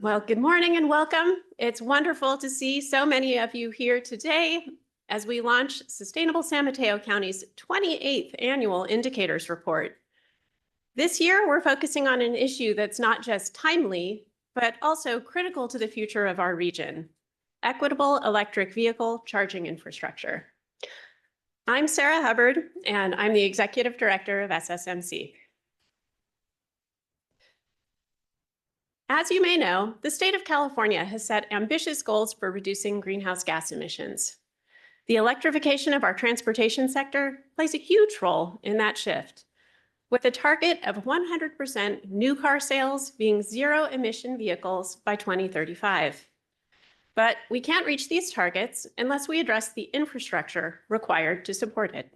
Well, good morning and welcome. It's wonderful to see so many of you here today as we launch Sustainable San Mateo County's 28th Annual Indicators Report. This year, we're focusing on an issue that's not just timely, but also critical to the future of our region: equitable electric vehicle charging infrastructure. I'm Sarah Hubbard, and I'm the Executive Director of SSMC. As you may know, the state of California has set ambitious goals for reducing greenhouse gas emissions. The electrification of our transportation sector plays a huge role in that shift, with a target of 100% new car sales being zero-emission vehicles by 2035. But we can't reach these targets unless we address the infrastructure required to support it.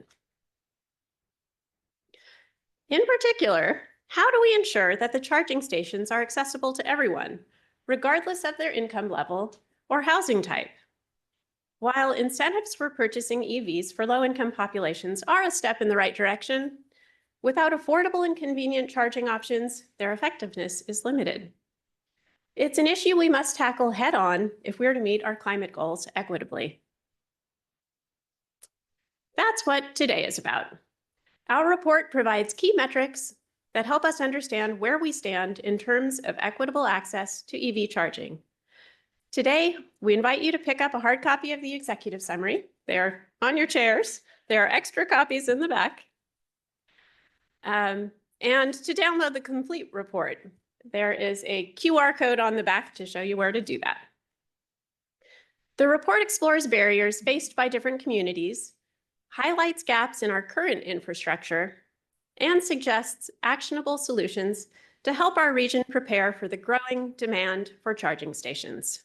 In particular, how do we ensure that the charging stations are accessible to everyone, regardless of their income level or housing type? While incentives for purchasing EVs for low-income populations are a step in the right direction, without affordable and convenient charging options, their effectiveness is limited. It's an issue we must tackle head-on if we're to meet our climate goals equitably. That's what today is about. Our report provides key metrics that help us understand where we stand in terms of equitable access to EV charging. Today, we invite you to pick up a hard copy of the executive summary. They're on your chairs. There are extra copies in the back. And to download the complete report, there is a QR code on the back to show you where to do that. The report explores barriers faced by different communities, highlights gaps in our current infrastructure, and suggests actionable solutions to help our region prepare for the growing demand for charging stations.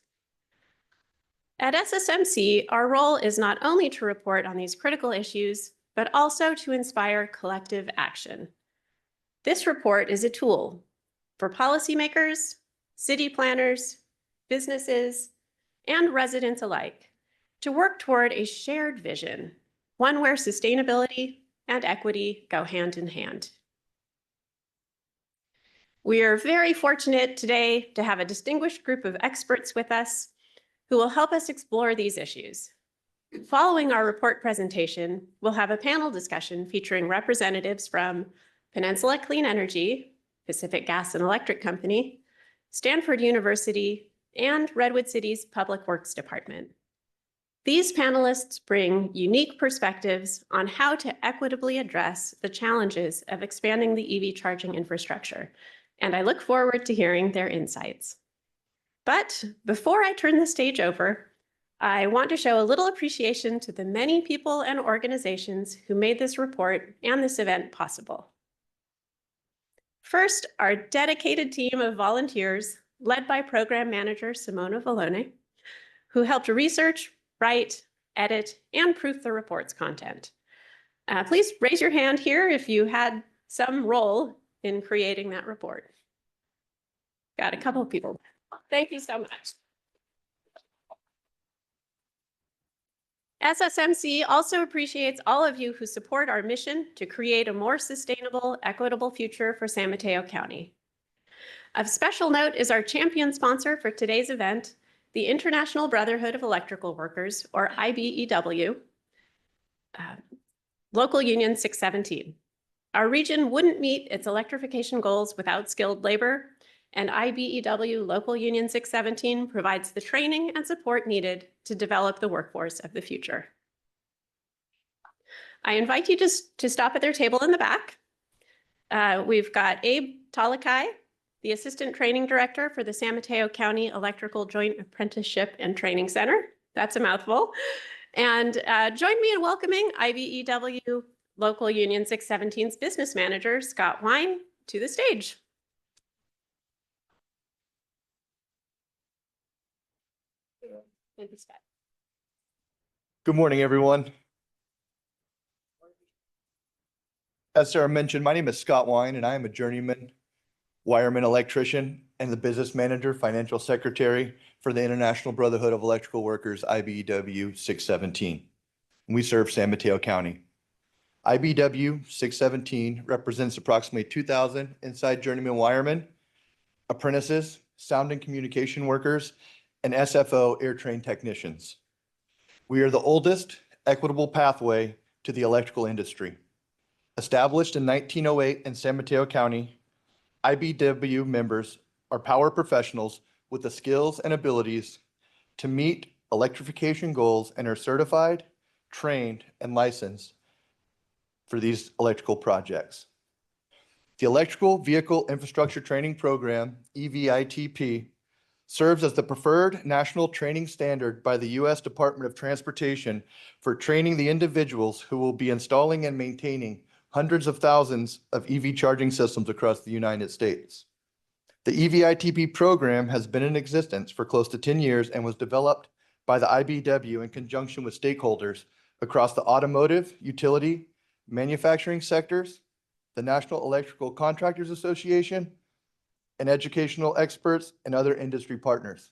At SSMC, our role is not only to report on these critical issues, but also to inspire collective action. This report is a tool for policymakers, city planners, businesses, and residents alike to work toward a shared vision, one where sustainability and equity go hand in hand. We are very fortunate today to have a distinguished group of experts with us who will help us explore these issues. Following our report presentation, we'll have a panel discussion featuring representatives from Peninsula Clean Energy, Pacific Gas and Electric Company, Stanford University, and Redwood City's Public Works Department. These panelists bring unique perspectives on how to equitably address the challenges of expanding the EV charging infrastructure, and I look forward to hearing their insights. But before I turn the stage over, I want to show a little appreciation to the many people and organizations who made this report and this event possible. First, our dedicated team of volunteers, led by Program Manager Simona Vallone, who helped research, write, edit, and proof the report's content. Please raise your hand here if you had some role in creating that report. Got a couple of people. Thank you so much. SSMC also appreciates all of you who support our mission to create a more sustainable, equitable future for San Mateo County. Of special note is our champion sponsor for today's event, the International Brotherhood of Electrical Workers, or IBEW, Local Union 617. Our region wouldn't meet its electrification goals without skilled labor, and IBEW Local Union 617 provides the training and support needed to develop the workforce of the future. I invite you to stop at their table in the back. We've got Abe Talakai, the Assistant Training Director for the San Mateo County Electrical Joint Apprenticeship and Training Center. That's a mouthful. And join me in welcoming IBEW Local Union 617's Business Manager, Scott Wine, to the stage. Thank you, Scott. Good morning, everyone. As Sarah mentioned, my name is Scott Wine, and I am a journeyman wireman electrician and the business manager, financial secretary for the International Brotherhood of Electrical Workers, IBEW 617. We serve San Mateo County. IBEW 617 represents approximately 2,000 inside journeyman wiremen, apprentices, sound and communication workers, and SFO air train technicians. We are the oldest equitable pathway to the electrical industry. Established in 1908 in San Mateo County, IBW members are power professionals with the skills and abilities to meet electrification goals and are certified, trained, and licensed for these electrical projects. The Electrical Vehicle Infrastructure Training Program, EVITP, serves as the preferred national training standard by the U.S. Department of Transportation for training the individuals who will be installing and maintaining hundreds of thousands of EV charging systems across the United States. The EVITP program has been in existence for close to 10 years and was developed by the IBW in conjunction with stakeholders across the automotive, utility, manufacturing sectors, the National Electrical Contractors Association, and educational experts and other industry partners.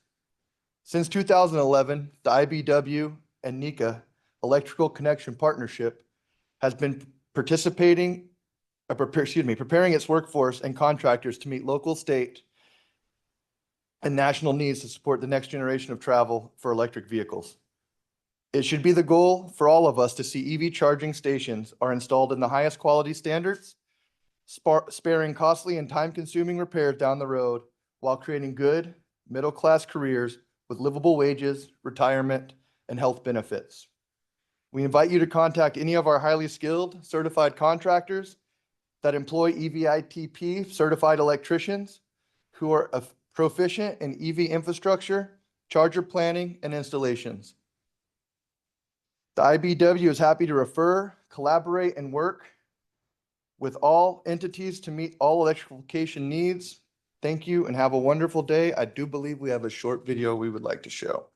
Since 2011, the IBW and NECA Electrical Connection Partnership has been preparing its workforce and contractors to meet local, state, and national needs to support the next generation of travel for electric vehicles. It should be the goal for all of us to see EV charging stations are installed in the highest quality standards, sparing costly and time-consuming repairs down the road while creating good, middle-class careers with livable wages, retirement, and health benefits. We invite you to contact any of our highly skilled certified contractors that employ EVITP certified electricians who are proficient in EV infrastructure, charger planning, and installations. The IBW is happy to refer, collaborate, and work with all entities to meet all electrification needs. Thank you and have a wonderful day. I do believe we have a short video we would like to show.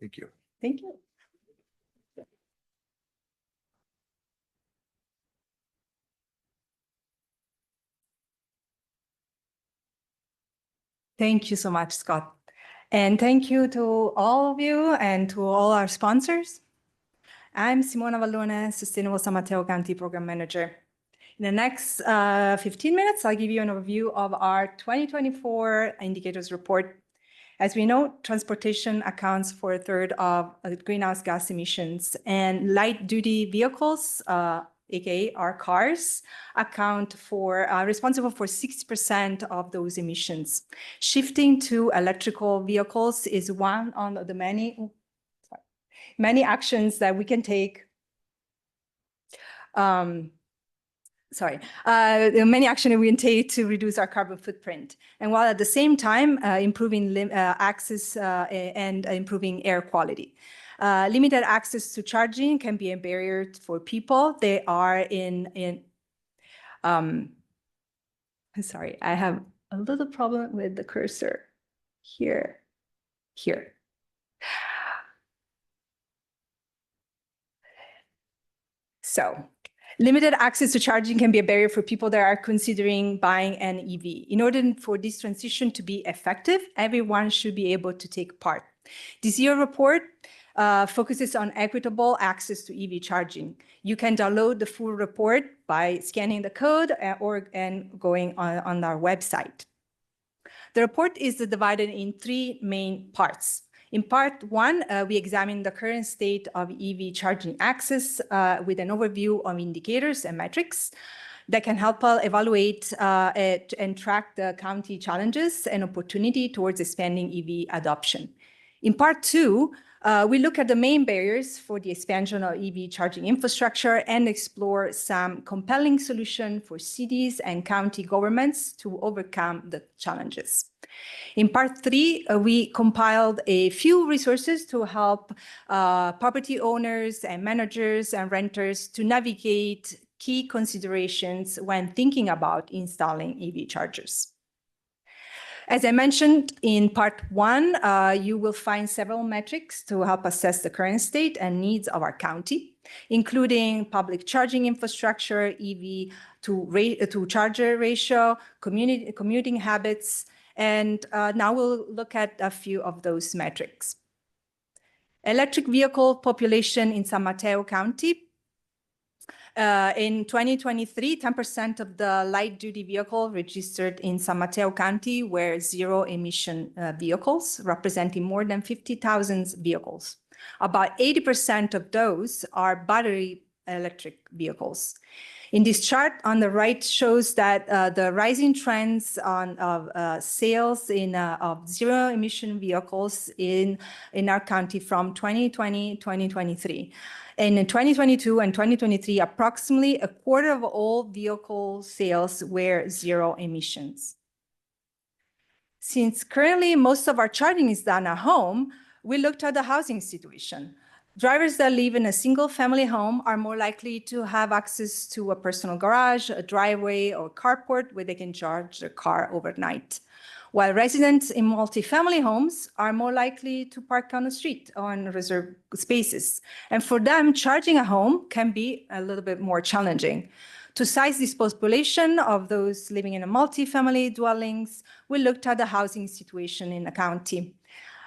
Thank you. Thank you. Thank you so much, Scott. And thank you to all of you and to all our sponsors. I'm Simona Vallone, Sustainable San Mateo County Program Manager. In the next 15 minutes, I'll give you an overview of our 2024 indicators report. As we know, transportation accounts for a third of greenhouse gas emissions, and light-duty vehicles, aka our cars, are responsible for 60% of those emissions. Shifting to electrical vehicles is one of the many actions that we can take. Many actions we can take to reduce our carbon footprint, and while at the same time improving access and improving air quality. Limited access to charging can be a barrier for people. They are sorry, I have a little problem with the cursor here. So, limited access to charging can be a barrier for people that are considering buying an EV. In order for this transition to be effective, everyone should be able to take part. This year report focuses on equitable access to EV charging. You can download the full report by scanning the code and going on our website. The report is divided in three main parts. In part one, we examine the current state of EV charging access with an overview of indicators and metrics. that can help evaluate and track the county challenges and opportunity towards expanding EV adoption. In part 2, we look at the main barriers for the expansion of EV charging infrastructure and explore some compelling solutions for cities and county governments to overcome the challenges. In part 3, we compiled a few resources to help property owners and managers and renters to navigate key considerations when thinking about installing EV chargers. As I mentioned in part 1, you will find several metrics to help assess the current state and needs of our county, including public charging infrastructure, EV to charger ratio, commuting habits, and now we'll look at a few of those metrics. Electric vehicle population in San Mateo County. In 2023, 10% of the light-duty vehicle registered in San Mateo County were zero-emission vehicles, representing more than 50,000 vehicles. About 80% of those are battery electric vehicles. In this chart on the right shows that the rising trends of sales of zero-emission vehicles in our county from 2020 to 2023. And in 2022 and 2023, approximately a quarter of all vehicle sales were zero emissions. Since currently most of our charging is done at home, we looked at the housing situation. Drivers that live in a single-family home are more likely to have access to a personal garage, a driveway, or carport where they can charge their car overnight, while residents in multifamily homes are more likely to park on the street or in reserved spaces. And for them, charging at home can be a little bit more challenging. To size this population of those living in a multifamily dwellings, we looked at the housing situation in the county.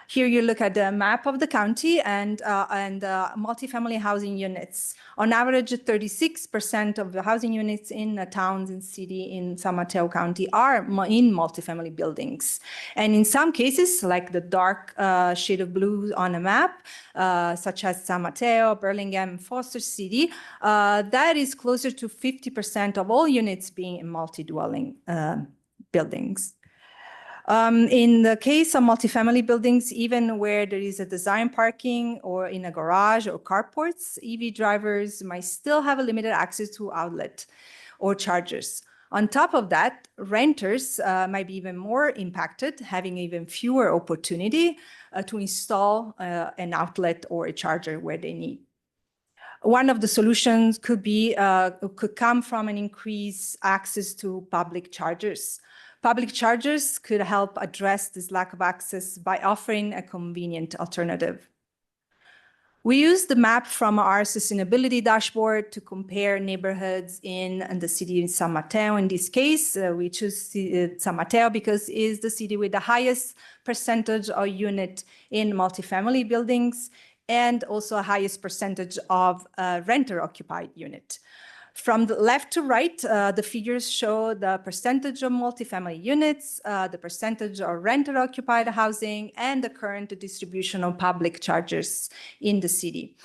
Here you look at the map of the county and multifamily housing units. On average, 36% of the housing units in the towns and city in San Mateo County are in multifamily buildings. And in some cases, like the dark shade of blue on the map, such as San Mateo, Burlingame, and Foster City, that is closer to 50% of all units being in multi-dwelling buildings. In the case of multifamily buildings, even where there is a design parking or in a garage or carports, EV drivers might still have a limited access to outlet or chargers. On top of that, renters might be even more impacted, having even fewer opportunity to install an outlet or a charger where they need. One of the solutions could come from an increased access to public chargers. Public chargers could help address this lack of access by offering a convenient alternative. We used the map from our sustainability dashboard to compare neighborhoods in the city of San Mateo. In this case, we choose San Mateo because it is the city with the highest percentage of unit in multifamily buildings and also a highest percentage of renter-occupied unit. From the left to right, the figures show the percentage of multifamily units, the percentage of renter-occupied housing, and the current distribution of public chargers in the city.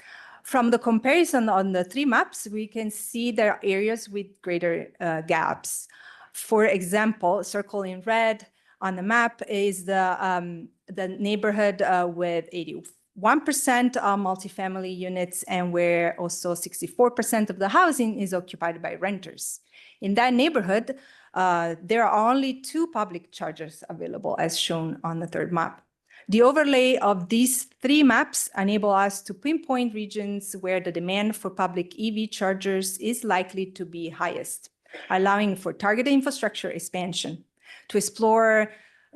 From the comparison on the three maps, we can see there are areas with greater gaps. For example, circled in red on the map is the neighborhood with 81% of multifamily units and where also 64% of the housing is occupied by renters. In that neighborhood, there are only 2 public chargers available as shown on the third map. The overlay of these 3 maps enable us to pinpoint regions where the demand for public EV chargers is likely to be highest, allowing for targeted infrastructure expansion. To explore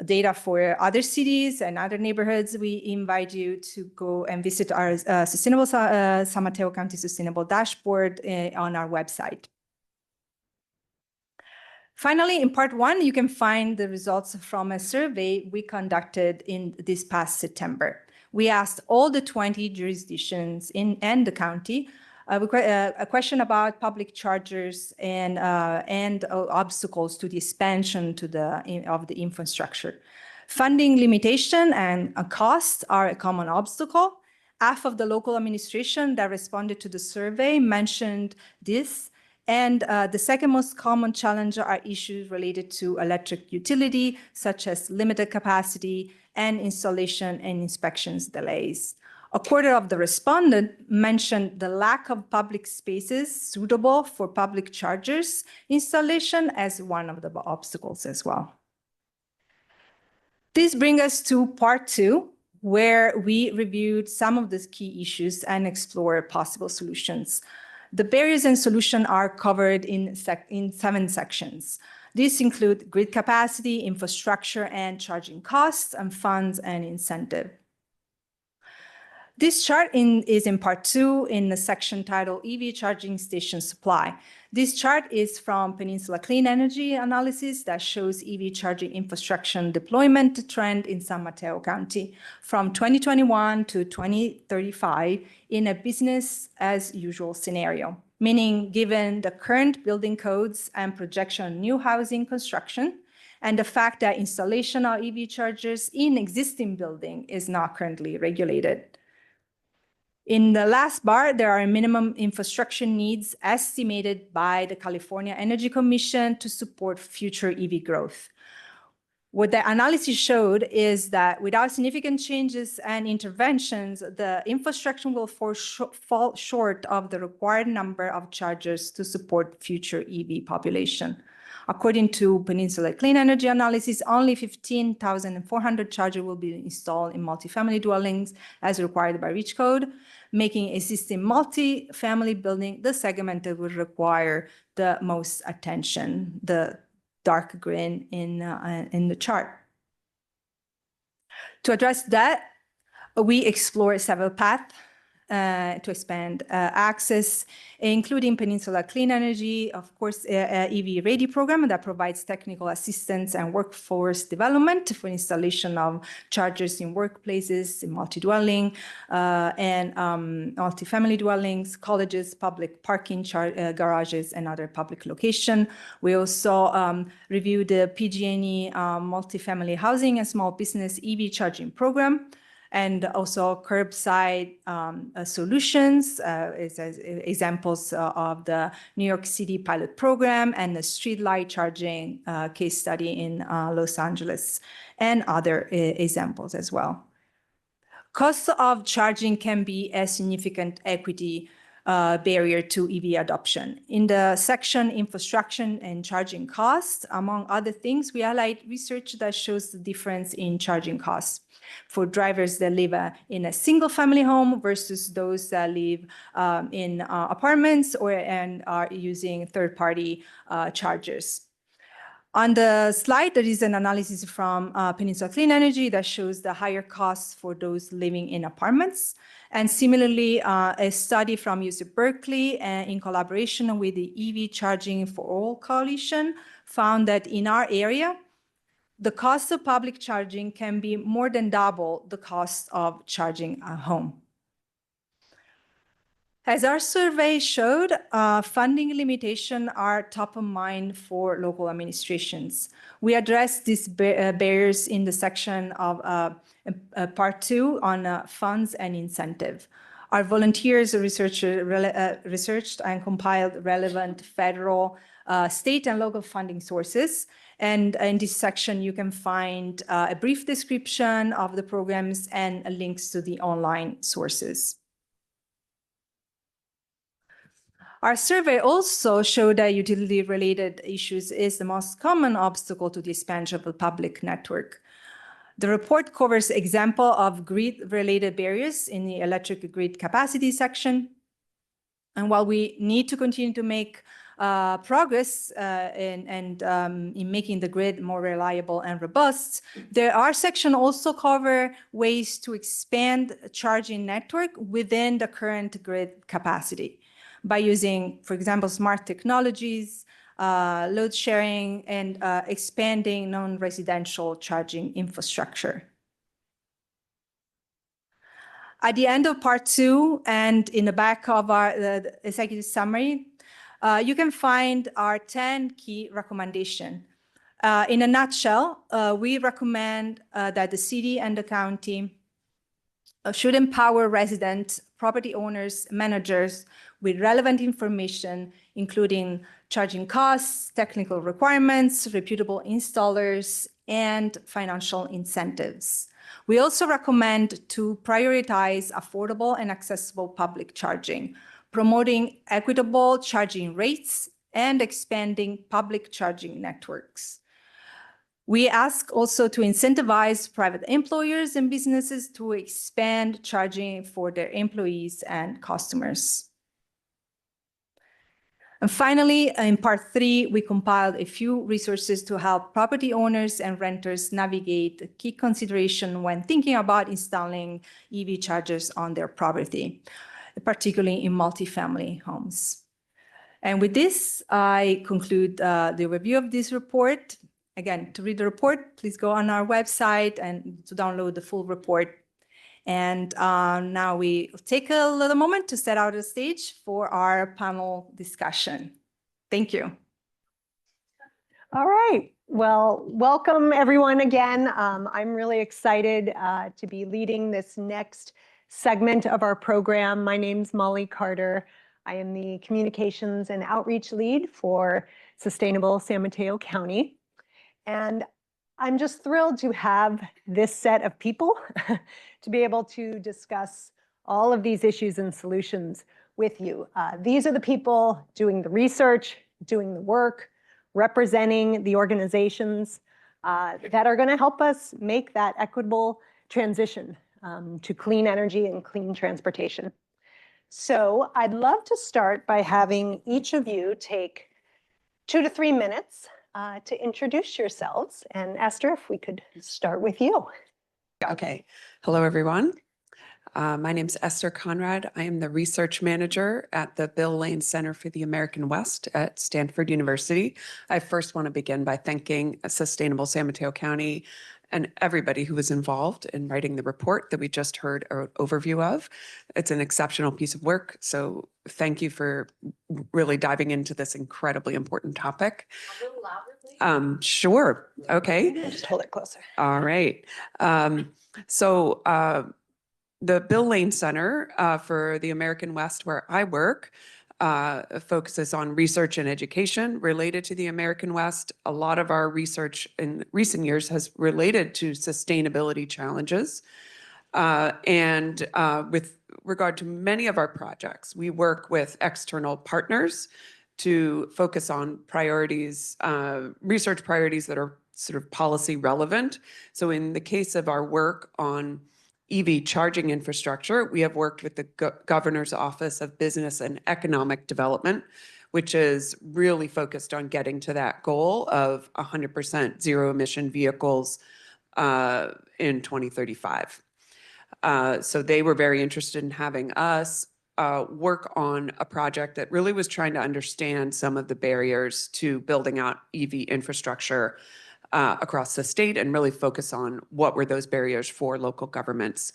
data for other cities and other neighborhoods, we invite you to go and visit our Sustainable San Mateo County Sustainable Dashboard on our website. Finally, in part 1, you can find the results from a survey we conducted in this past September. We asked all the 20 jurisdictions and the county a question about public chargers and obstacles to the expansion of the infrastructure. Funding limitation and costs are a common obstacle. Half of the local administration that responded to the survey mentioned this, And the second most common challenge are issues related to electric utility, such as limited capacity and installation and inspections delays. A quarter of the respondent mentioned the lack of public spaces suitable for public chargers installation as one of the obstacles as well. This brings us to part 2, where we reviewed some of the key issues and explored possible solutions. The barriers and solutions are covered in 7 sections. These include grid capacity, infrastructure, and charging costs, and funds and incentive. This chart is in part 2 in the section titled EV charging station supply. This chart is from Peninsula Clean Energy Analysis that shows EV charging infrastructure deployment trend in San Mateo County from 2021 to 2035 in a business as usual scenario, meaning given the current building codes and projection of new housing construction, and the fact that installation of EV chargers in existing building is not currently regulated. In the last bar, there are minimum infrastructure needs estimated by the California Energy Commission to support future EV growth. What the analysis showed is that without significant changes and interventions, the infrastructure will fall short of the required number of chargers to support future EV population. According to Peninsula Clean Energy Analysis, only 15,400 chargers will be installed in multifamily dwellings as required by REACH code, making existing multifamily building the segment that would require the most attention, the dark green in the chart. To address that, we explore several paths to expand access, including Peninsula Clean Energy, of course, EV Ready program that provides technical assistance and workforce development for installation of chargers in workplaces, in multi-dwelling, and multi-family dwellings, colleges, public parking garages, and other public location. We also reviewed the PG&E multi-family housing and small business EV charging program, and also curbside solutions, as examples of the New York City pilot program and the street light charging case study in Los Angeles, and other examples as well. Cost of charging can be a significant equity barrier to EV adoption. In the section infrastructure and charging costs, among other things, we highlight research that shows the difference in charging costs for drivers that live in a single family home versus those that live in apartments and are using third-party chargers. On the slide, there is an analysis from Peninsula Clean Energy that shows the higher costs for those living in apartments. And similarly, a study from UC Berkeley in collaboration with the EV Charging for All Coalition found that in our area, the cost of public charging can be more than double the cost of charging at home. As our survey showed, funding limitations are top of mind for local administrations. We address these barriers in the section of part 2 on funds and incentive. Our volunteers researched and compiled relevant federal, state, and local funding sources. And in this section, you can find a brief description of the programs and links to the online sources. Our survey also showed that utility-related issues is the most common obstacle to the expansion of the public network. The report covers example of grid-related barriers in the electric grid capacity section. And while we need to continue to make progress in making the grid more reliable and robust, our section also cover ways to expand charging network within the current grid capacity by using, for example, smart technologies, load sharing, and expanding non-residential charging infrastructure. At the end of part 2 and in the back of the executive summary, you can find our 10 key recommendations. In a nutshell, we recommend that the city and the county should empower residents, property owners, managers with relevant information, including charging costs, technical requirements, reputable installers, and financial incentives. We also recommend to prioritize affordable and accessible public charging, promoting equitable charging rates, and expanding public charging networks. We ask also to incentivize private employers and businesses to expand charging for their employees and customers. And finally, in part 3, we compiled a few resources to help property owners and renters navigate the key consideration when thinking about installing EV chargers on their property, particularly in multifamily homes. And with this, I conclude the review of this report. Again, to read the report, please go on our website and to download the full report. And now we take a little moment to set out the stage for our panel discussion. Thank you. All right. Well, welcome everyone again. I'm really excited to be leading this next segment of our program. My name's Molly Carter. I am the Communications and Outreach Lead for Sustainable San Mateo County. And I'm just thrilled to have this set of people to be able to discuss all of these issues and solutions with you. These are the people doing the research, doing the work, representing the organizations that are going to help us make that equitable transition to clean energy and clean transportation. So I'd love to start by having each of you take 2 to 3 minutes to introduce yourselves. And Esther, if we could start with you. Okay. Hello, everyone. My name is Esther Conrad. I am the research manager at the Bill Lane Center for the American West at Stanford University. I first want to begin by thanking Sustainable San Mateo County and everybody who was involved in writing the report that we just heard an overview of. It's an exceptional piece of work. So thank you for really diving into this incredibly important topic. A little louder, please. Sure. Okay. Just hold it closer. All right. The Bill Lane Center for the American West, where I work, focuses on research and education related to the American West. A lot of our research in recent years has related to sustainability challenges. With regard to many of our projects, we work with external partners to focus on priorities, research priorities that are sort of policy relevant. So in the case of our work on EV charging infrastructure, we have worked with the Governor's Office of Business and Economic Development, which is really focused on getting to that goal of 100% zero emission vehicles in 2035. So they were very interested in having us work on a project that really was trying to understand some of the barriers to building out EV infrastructure across the state and really focus on what were those barriers for local governments.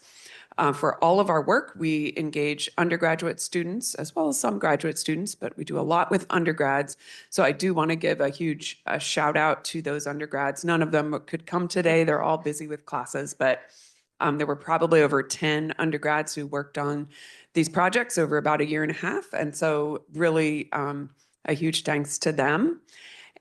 For all of our work, we engage undergraduate students as well as some graduate students, but we do a lot with undergrads. So I do want to give a huge shout out to those undergrads. None of them could come today. They're all busy with classes, but there were probably over 10 undergrads who worked on these projects over about 1.5 years. And so really a huge thanks to them.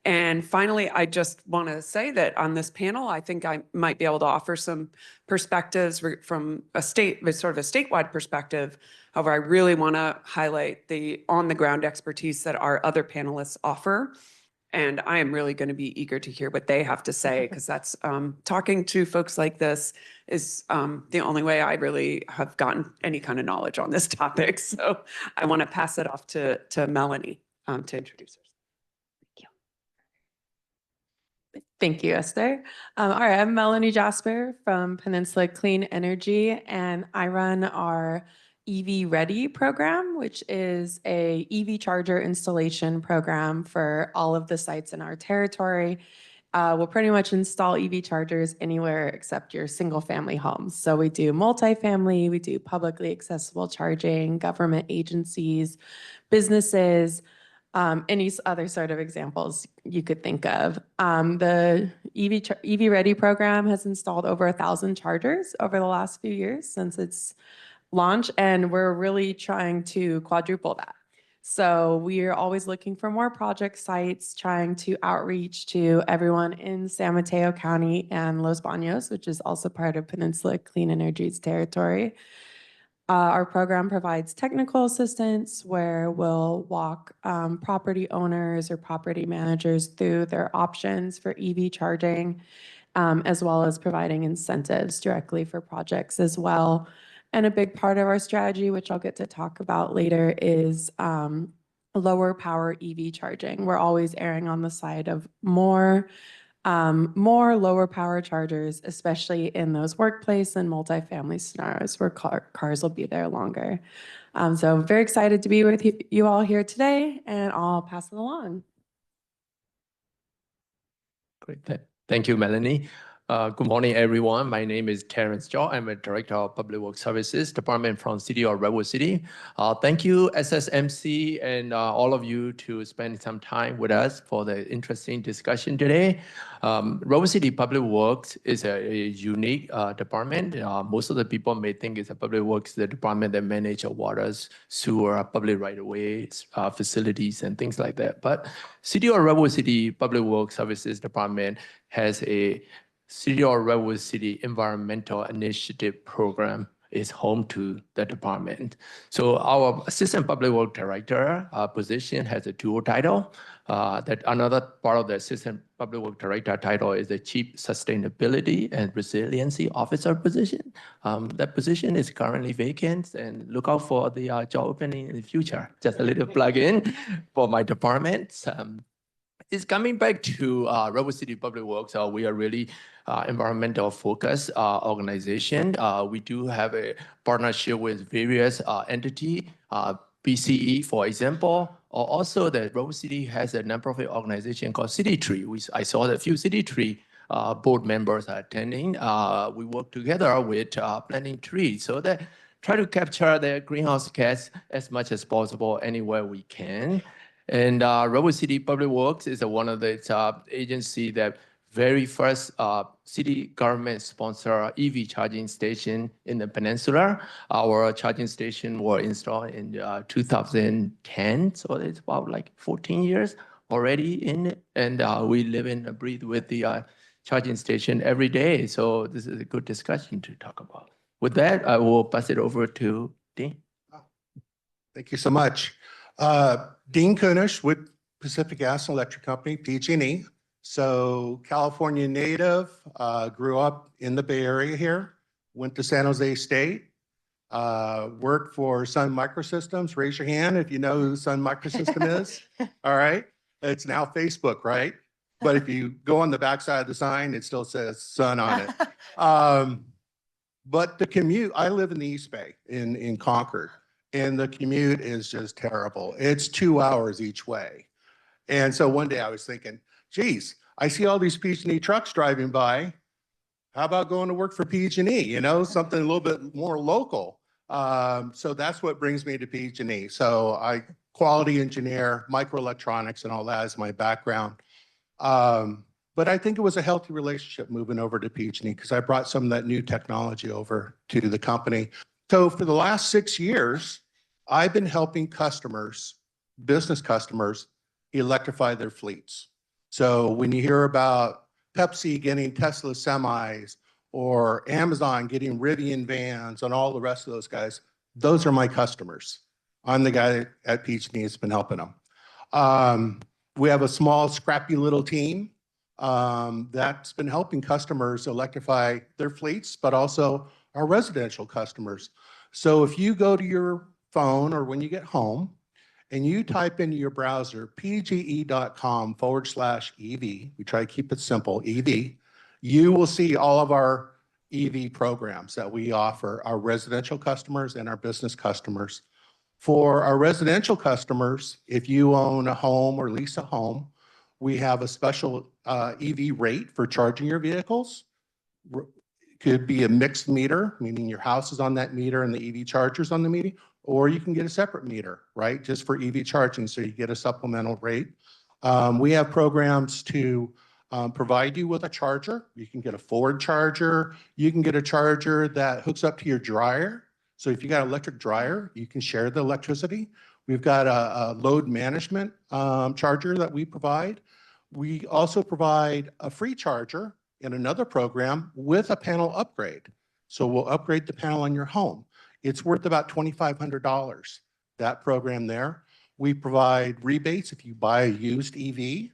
And finally, I just want to say that on this panel, I think I might be able to offer some perspectives from a sort of a statewide perspective. However, I really want to highlight the on-the-ground expertise that our other panelists offer. And I am really going to be eager to hear what they have to say, because that's talking to folks like this is the only way I really have gotten any kind of knowledge on this topic. So I want to pass it off to Melanie to introduce her. Thank you, Esther. All right, I'm Melanie Jasper from Peninsula Clean Energy, and I run our EV Ready program, which is a EV charger installation program for all of the sites in our territory. We'll pretty much install EV chargers anywhere except your single family homes. So we do multifamily, we do publicly accessible charging, government agencies, businesses, any other sort of examples you could think of. The EV Ready program has installed over 1,000 chargers over the last few years since its launch, and we're really trying to quadruple that. So we are always looking for more project sites, trying to outreach to everyone in San Mateo County and Los Baños, which is also part of Peninsula Clean Energy's territory. Our program provides technical assistance where we'll walk property owners or property managers through their options for EV charging, as well as providing incentives directly for projects as well. And a big part of our strategy, which I'll get to talk about later, is lower power EV charging. We're always erring on the side of more lower power chargers, especially in those workplace and multifamily scenarios where cars will be there longer. So I'm very excited to be with you all here today, and I'll pass it along. Great. Thank you, Melanie. Good morning, everyone. My name is Terrence Shaw. I'm a Director of Public Works Services Department from City of Redwood City. Thank you, SSMC, and all of you to spend some time with us for the interesting discussion today. Redwood City Public Works is a unique department. Most of the people may think it's a Public Works, the department that manages waters, sewer, public right-of-way facilities, and things like that. But City of Redwood City Public Works Services Department has a City of Redwood City Environmental Initiative Program is home to the department. So our Assistant Public Works Director position has a dual title. That another part of the Assistant Public Works Director title is the Chief Sustainability and Resiliency Officer position. That position is currently vacant, and look out for the job opening in the future. Just a little plug in for my department. It's coming back to Redwood City Public Works. We are really environmental focused organization. We do have a partnership with various entities, BCE, for example, or also the Redwood City has a nonprofit organization called City Tree. I saw that a few City Tree board members are attending. We work together with planting trees so that try to capture the greenhouse gas as much as possible anywhere we can. And Redwood City Public Works is one of the agency that very first city government sponsor EV charging station in the peninsula. Our charging station were installed in 2010, so it's about like 14 years already in it. And we live and breathe with the charging station every day. So this is a good discussion to talk about. With that, I will pass it over to Dean. Thank you so much. Dean Kunish with Pacific Gas and Electric Company, PG&E. So California native, grew up in the Bay Area here, went to San Jose State, worked for Sun Microsystems. Raise your hand if you know who Sun Microsystem is. All right. It's now Facebook, right? But if you go on the backside of the sign, it still says Sun on it. But the commute, I live in the East Bay in Concord, and the commute is just terrible. It's 2 hours each way. And so one day I was thinking, geez, I see all these PG&E trucks driving by. How about going to work for PG&E? You know, something a little bit more local. So that's what brings me to PG&E. So I quality engineer, microelectronics, and all that is my background. But I think it was a healthy relationship moving over to PG&E because I brought some of that new technology over to the company. So for the last 6 years, I've been helping customers, business customers, electrify their fleets. So when you hear about Pepsi getting Tesla semis or Amazon getting Rivian vans and all the rest of those guys, those are my customers. I'm the guy at PG&E that's been helping them. We have a small, scrappy little team that's been helping customers electrify their fleets, but also our residential customers. So if you go to your phone or when you get home and you type into your browser pge.com/EV, we try to keep it simple, EV, you will see all of our EV programs that we offer our residential customers and our business customers. For our residential customers, if you own a home or lease a home, we have a special EV rate for charging your vehicles. Could be a mixed meter, meaning your house is on that meter and the EV charger's on the meter, or you can get a separate meter, right? Just for EV charging, so you get a supplemental rate. We have programs to provide you with a charger. You can get a Ford charger. You can get a charger that hooks up to your dryer. So if you got an electric dryer, you can share the electricity. We've got a load management charger that we provide. We also provide a free charger in another program with a panel upgrade. So we'll upgrade the panel on your home. It's worth about $2,500, that program there. We provide rebates if you buy a used EV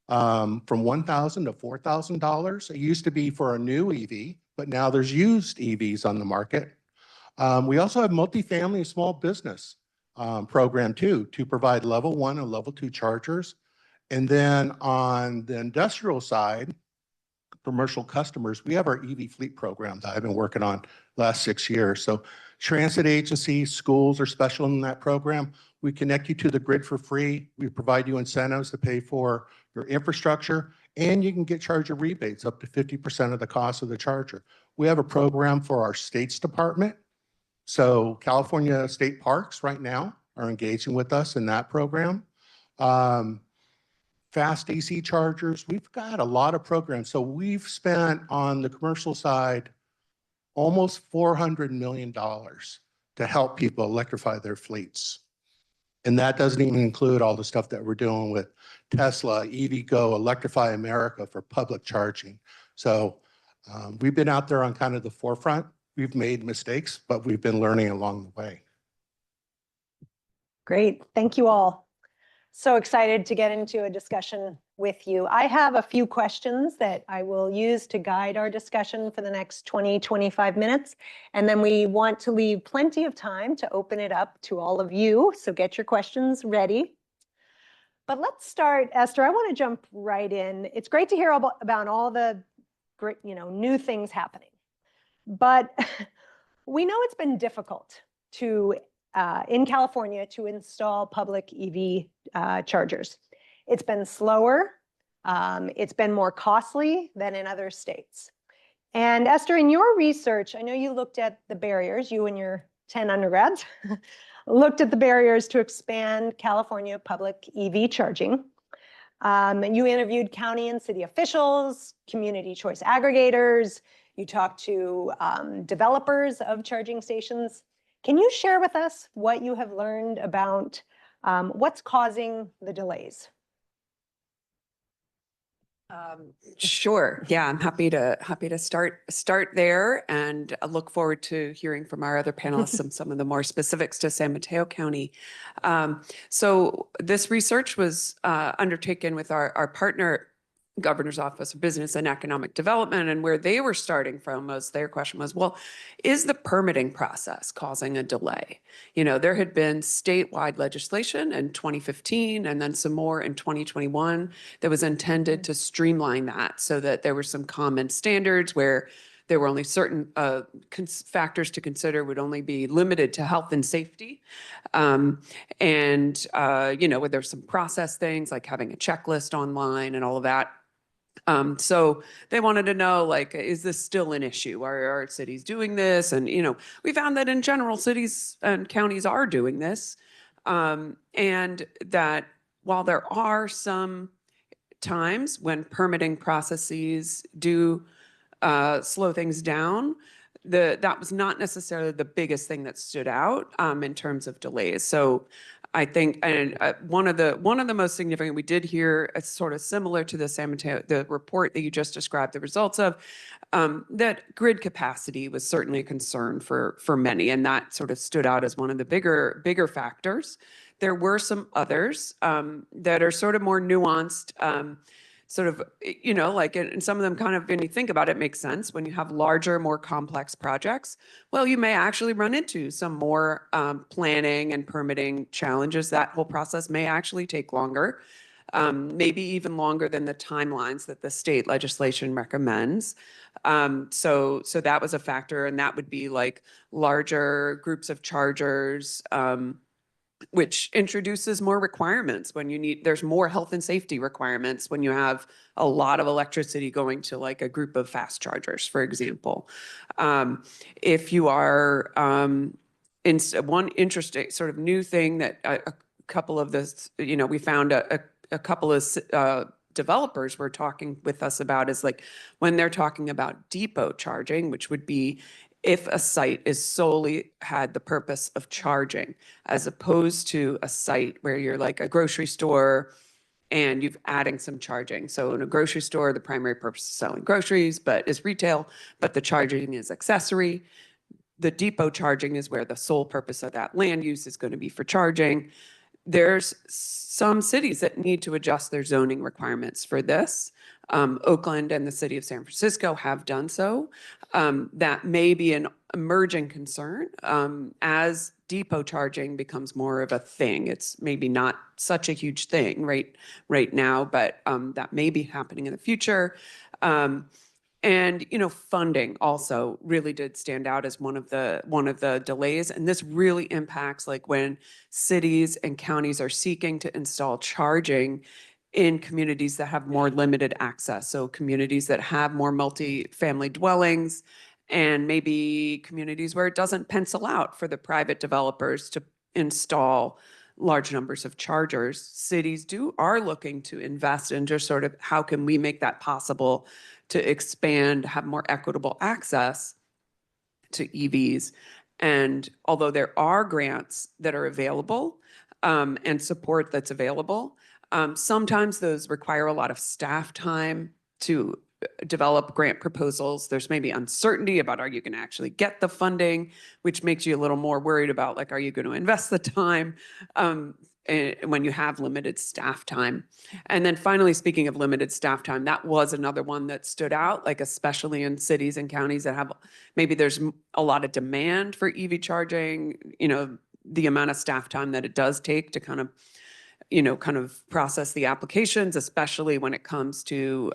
from $1,000 to $4,000. It used to be for a new EV, but now there's used EVs on the market. We also have multifamily and small business program too, to provide level 1 and level 2 chargers. And then on the industrial side, commercial customers, we have our EV fleet program that I've been working on last 6 years. So transit agencies, schools are special in that program. We connect you to the grid for free. We provide you incentives to pay for your infrastructure, and you can get charger rebates up to 50% of the cost of the charger. We have a program for our states department. So California State Parks right now are engaging with us in that program. Fast DC chargers, we've got a lot of programs. So we've spent on the commercial side almost $400 million to help people electrify their fleets. And that doesn't even include all the stuff that we're doing with Tesla, EVgo, Electrify America for public charging. So we've been out there on kind of the forefront. We've made mistakes, but we've been learning along the way. Great. Thank you all. So excited to get into a discussion with you. I have a few questions that I will use to guide our discussion for the next 20-25 minutes. And then we want to leave plenty of time to open it up to all of you. So get your questions ready. But let's start, Esther, I want to jump right in. It's great to hear about all the great, new things happening. But we know it's been difficult to in California to install public EV chargers. It's been slower. It's been more costly than in other states. And Esther, in your research, I know you looked at the barriers, you and your 10 undergrads looked at the barriers to expand California public EV charging. And you interviewed county and city officials, community choice aggregators. You talked to developers of charging stations. Can you share with us what you have learned about what's causing the delays? Sure. Yeah, I'm happy to start there, and I look forward to hearing from our other panelists some of the more specifics to San Mateo County. So this research was undertaken with our partner Governor's Office of Business and Economic Development, and where they were starting from was their question was, well, is the permitting process causing a delay? There had been statewide legislation in 2015 and then some more in 2021 that was intended to streamline that so that there were some common standards where there were only certain factors to consider would only be limited to health and safety. Where there's some process things like having a checklist online and all of that. So they wanted to know, is this still an issue? Are cities doing this? And, we found that in general, cities and counties are doing this. And that while there are some times when permitting processes do slow things down, that was not necessarily the biggest thing that stood out in terms of delays. So I think, and one of the most significant, we did hear a sort of similar to the San Mateo, the report that you just described the results of, that grid capacity was certainly a concern for many, and that sort of stood out as one of the bigger factors. There were some others that are sort of more nuanced, and some of them kind of, when you think about it, makes sense. When you have larger, more complex projects, well, you may actually run into some more planning and permitting challenges. That whole process may actually take longer, maybe even longer than the timelines that the state legislation recommends. So that was a factor, and that would be like larger groups of chargers, which introduces more requirements there's more health and safety requirements when you have a lot of electricity going to like a group of fast chargers, for example. If you are, one interesting sort of new thing that a couple of this, we found a couple of developers were talking with us about is like when they're talking about depot charging, which would be if a site is solely had the purpose of charging, as opposed to a site where you're like a grocery store and you're adding some charging. So in a grocery store, the primary purpose is selling groceries, but is retail, but the charging is accessory. The depot charging is where the sole purpose of that land use is going to be for charging. There's some cities that need to adjust their zoning requirements for this. Oakland and the city of San Francisco have done so. That may be an emerging concern as depot charging becomes more of a thing. It's maybe not such a huge thing right now, but that may be happening in the future. And funding also really did stand out as one of the delays, and this really impacts like when cities and counties are seeking to install charging in communities that have more limited access. So communities that have more multi-family dwellings, and maybe communities where it doesn't pencil out for the private developers to install large numbers of chargers. Cities are looking to invest in just sort of how can we make that possible to expand, have more equitable access to EVs. And although there are grants that are available and support that's available, sometimes those require a lot of staff time to develop grant proposals. There's maybe uncertainty about, are you going to actually get the funding, which makes you a little more worried about, like, are you going to invest the time when you have limited staff time? And then finally, speaking of limited staff time, that was another one that stood out, like especially in cities and counties that have, maybe there's a lot of demand for EV charging, the amount of staff time that it does take to kind of process the applications, especially when it comes to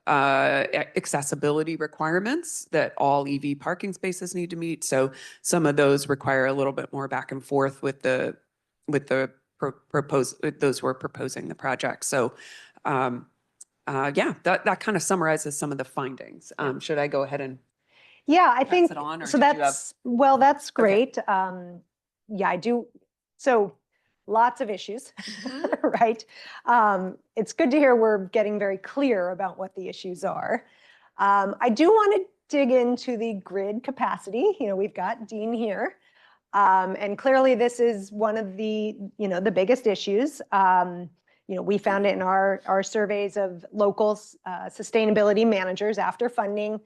accessibility requirements that all EV parking spaces need to meet. So some of those require a little bit more back and forth with those who are proposing the project. So yeah, that kind of summarizes some of the findings. Should I go ahead and Yeah, I pass think it on, or so. did you have- That's great. Yeah, I do. So lots of issues, right? It's good to hear we're getting very clear about what the issues are. I do want to dig into the grid capacity. We've got Dean here. And clearly this is one of the, the biggest issues. We found it in our surveys of local sustainability managers after funding,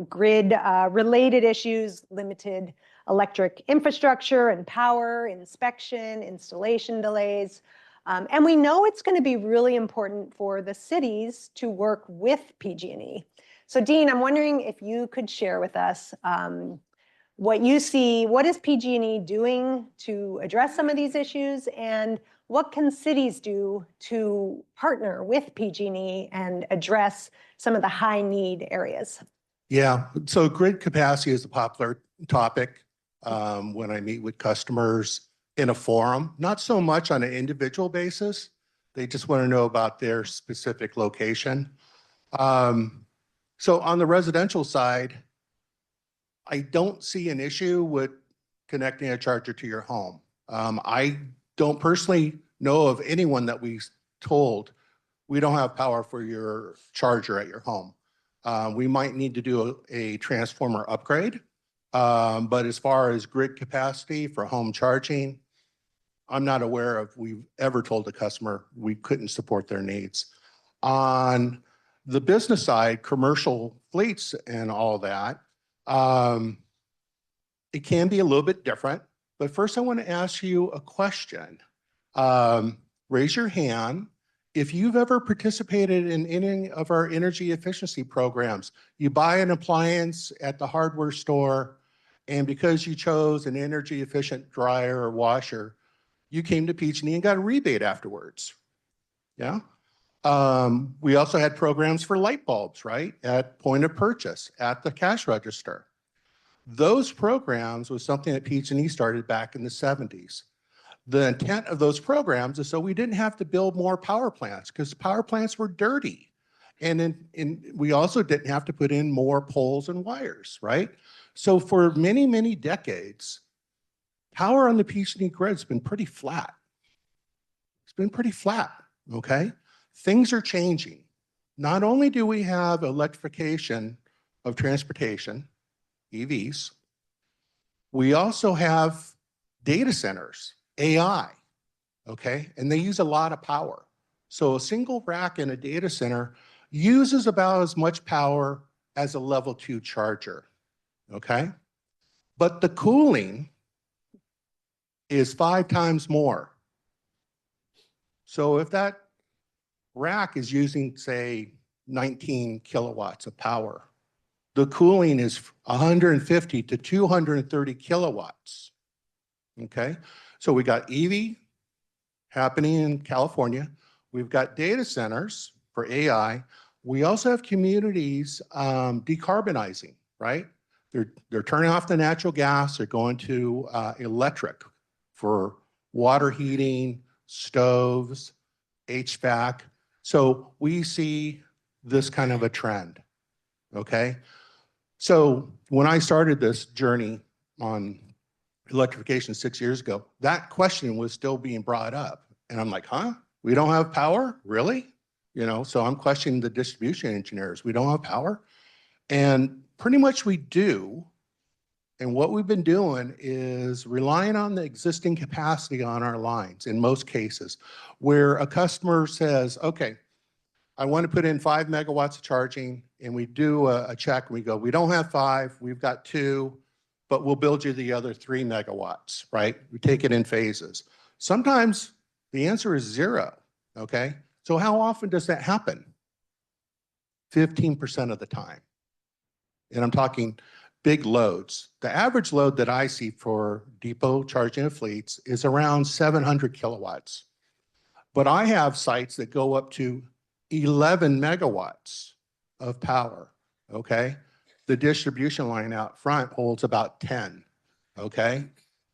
grid related issues, limited electric infrastructure and power, inspection, installation delays. And we know it's going to be really important for the cities to work with PG&E. So Dean, I'm wondering if you could share with us what you see, what is PG&E doing to address some of these issues, and what can cities do to partner with PG&E and address some of the high need areas? Yeah, so grid capacity is a popular topic when I meet with customers in a forum, not so much on an individual basis. They just want to know about their specific location. So on the residential side, I don't see an issue with connecting a charger to your home. I don't personally know of anyone that we told we don't have power for your charger at your home. We might need to do a transformer upgrade. But as far as grid capacity for home charging, I'm not aware of we've ever told a customer we couldn't support their needs. On the business side, commercial fleets and all that, it can be a little bit different. But first I want to ask you a question. Raise your hand if you've ever participated in any of our energy efficiency programs. You buy an appliance at the hardware store, and because you chose an energy efficient dryer or washer, you came to PG&E and got a rebate afterwards. Yeah. We also had programs for light bulbs, right? At point of purchase, at the cash register. Those programs was something that PG&E started back in the 70s. The intent of those programs is so we didn't have to build more power plants, because power plants were dirty. And we also didn't have to put in more poles and wires, right? So for many, many decades, power on the PG&E grid's been pretty flat. It's been pretty flat, okay? Things are changing. Not only do we have electrification of transportation, EVs. We also have data centers, AI, okay? And they use a lot of power. So a single rack in a data center uses about as much power as a level 2 charger, okay? But the cooling is 5 times more. So if that rack is using, say, 19 kilowatts of power, the cooling is 150 to 230 kilowatts, okay? So we got EV happening in California. We've got data centers for AI. We also have communities decarbonizing, right? They're turning off the natural gas. They're going to electric for water heating, stoves, HVAC. So we see this kind of a trend, okay? So when I started this journey on electrification 6 years ago, that question was still being brought up. And I'm like, huh? We don't have power? Really? You know, so I'm questioning the distribution engineers. We don't have power? And pretty much we do. And what we've been doing is relying on the existing capacity on our lines in most cases, where a customer says, okay, I want to put in 5 megawatts of charging, and we do a check, and we go, we don't have 5, we've got 2, but we'll build you the other 3 megawatts, right? We take it in phases. Sometimes the answer is 0, okay? So how often does that happen? 15% of the time. And I'm talking big loads. The average load that I see for depot charging of fleets is around 700 kilowatts. But I have sites that go up to 11 megawatts of power, okay? The distribution line out front holds about 10, okay?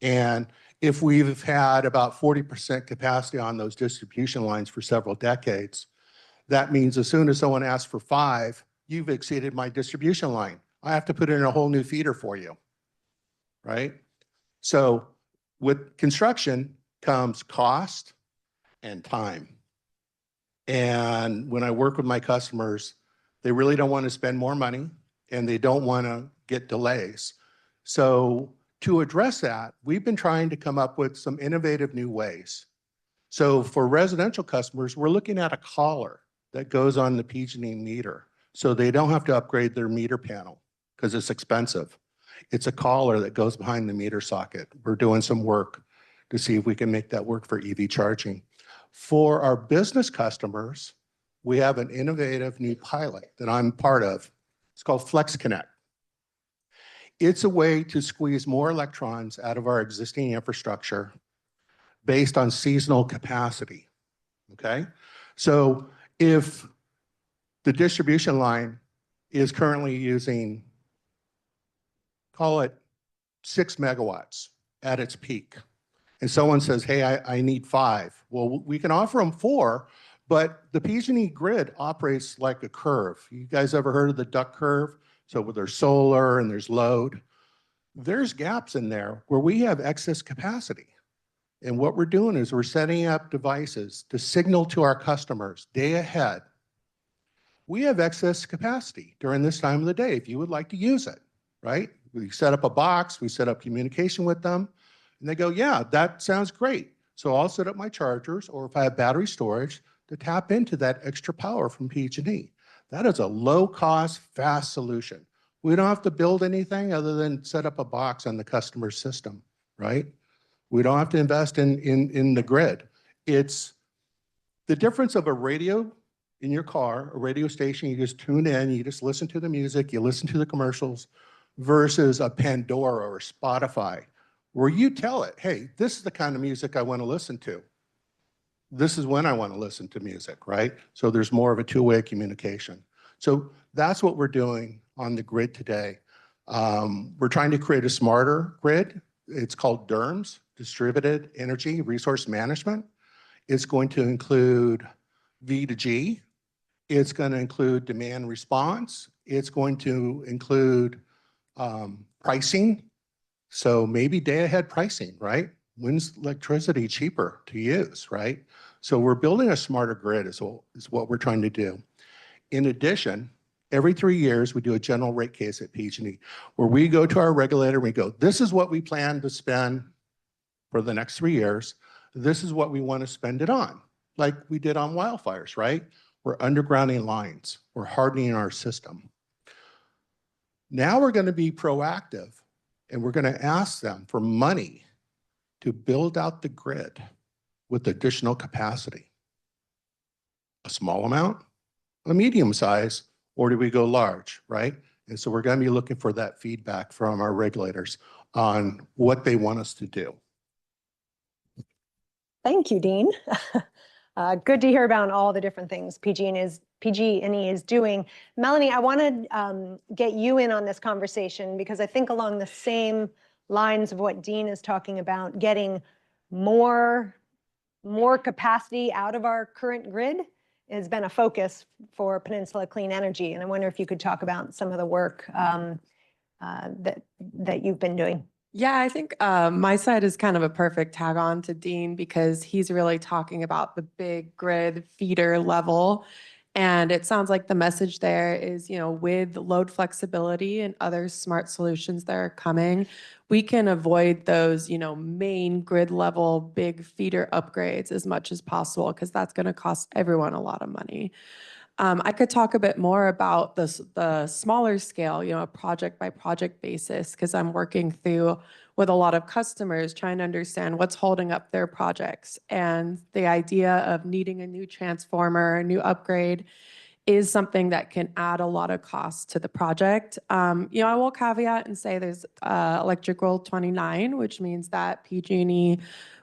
And if we've had about 40% capacity on those distribution lines for several decades, that means as soon as someone asks for 5, you've exceeded my distribution line. I have to put in a whole new feeder for you, right? So with construction comes cost and time. And when I work with my customers, they really don't want to spend more money and they don't want to get delays. So to address that, we've been trying to come up with some innovative new ways. So for residential customers, we're looking at a collar that goes on the PG&E meter so they don't have to upgrade their meter panel because it's expensive. It's a collar that goes behind the meter socket. We're doing some work to see if we can make that work for EV charging. For our business customers, we have an innovative new pilot that I'm part of. It's called Flex Connect. It's a way to squeeze more electrons out of our existing infrastructure based on seasonal capacity, okay? So if the distribution line is currently using, call it 6 megawatts at its peak, and someone says, hey, I need 5. Well, we can offer them 4, but the PG&E grid operates like a curve. You guys ever heard of the duck curve? So where there's solar and there's load, there's gaps in there where we have excess capacity. And what we're doing is we're setting up devices to signal to our customers day ahead, we have excess capacity during this time of the day if you would like to use it, right? We set up a box, we set up communication with them, and they go, yeah, that sounds great. So I'll set up my chargers, or if I have battery storage, to tap into that extra power from PG&E. That is a low-cost, fast solution. We don't have to build anything other than set up a box on the customer's system, right? We don't have to invest in the grid. It's the difference of a radio in your car, a radio station, you just tune in, you just listen to the music, you listen to the commercials, versus a Pandora or Spotify, where you tell it, hey, this is the kind of music I want to listen to. This is when I want to listen to music, right? So there's more of a two-way communication. So that's what we're doing on the grid today. We're trying to create a smarter grid. It's called DERMS, Distributed Energy Resource Management. It's going to include V2G. It's going to include demand response. It's going to include pricing. So maybe day-ahead pricing, right? When's electricity cheaper to use, right? So we're building a smarter grid is what we're trying to do. In addition, every 3 years, we do a general rate case at PG&E where we go to our regulator and we go, this is what we plan to spend for the next 3 years. This is what we want to spend it on, like we did on wildfires, right? We're undergrounding lines. We're hardening our system. Now we're going to be proactive and we're going to ask them for money to build out the grid with additional capacity. A small amount, a medium size, or do we go large, right? And so we're going to be looking for that feedback from our regulators on what they want us to do. Thank you, Dean. Good to hear about all the different things PG&E is doing. Melanie, I want to get you in on this conversation because I think along the same lines of what Dean is talking about, getting more capacity out of our current grid has been a focus for Peninsula Clean Energy. And I wonder if you could talk about some of the work that you've been doing. Yeah, I think my side is kind of a perfect tag on to Dean because he's really talking about the big grid feeder level. And it sounds like the message there is, with load flexibility and other smart solutions that are coming, we can avoid those, main grid level big feeder upgrades as much as possible because that's going to cost everyone a lot of money. I could talk a bit more about the smaller scale, a project by project basis, because I'm working through with a lot of customers trying to understand what's holding up their projects. And the idea of needing a new transformer, a new upgrade is something that can add a lot of cost to the project. I will caveat and say there's Electric Rule 29, which means that PG&E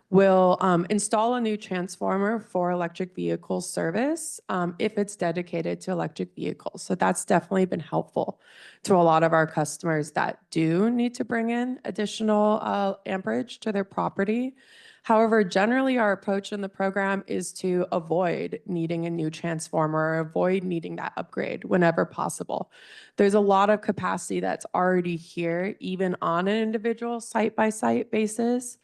will install a new transformer for electric vehicle service if it's dedicated to electric vehicles. So that's definitely been helpful to a lot of our customers that do need to bring in additional amperage to their property. However, generally our approach in the program is to avoid needing a new transformer or avoid needing that upgrade whenever possible. There's a lot of capacity that's already here, even on an individual site-by-site basis.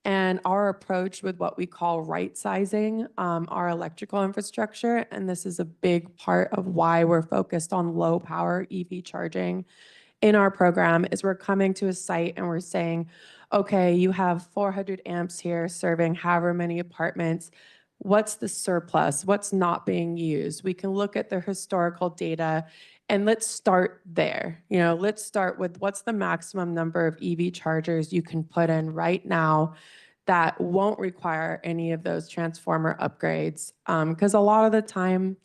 And our approach with what we call right sizing our electrical infrastructure, and this is a big part of why we're focused on low power EV charging in our program, is we're coming to a site and we're saying, okay, you have 400 amps here serving however many apartments. What's the surplus? What's not being used? We can look at the historical data and let's start there. Let's start with what's the maximum number of EV chargers you can put in right now that won't require any of those transformer upgrades. Because a lot of the time,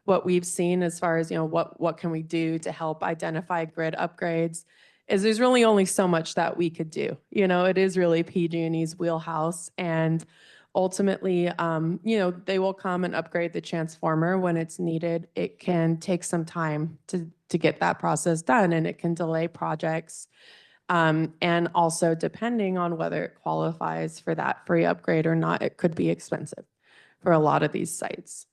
what we've seen as far as, what can we do to help identify grid upgrades is there's really only so much that we could do. It is really PG&E's wheelhouse. And ultimately, they will come and upgrade the transformer when it's needed. It can take some time to get that process done, and it can delay projects. And also, depending on whether it qualifies for that free upgrade or not, it could be expensive for a lot of these sites.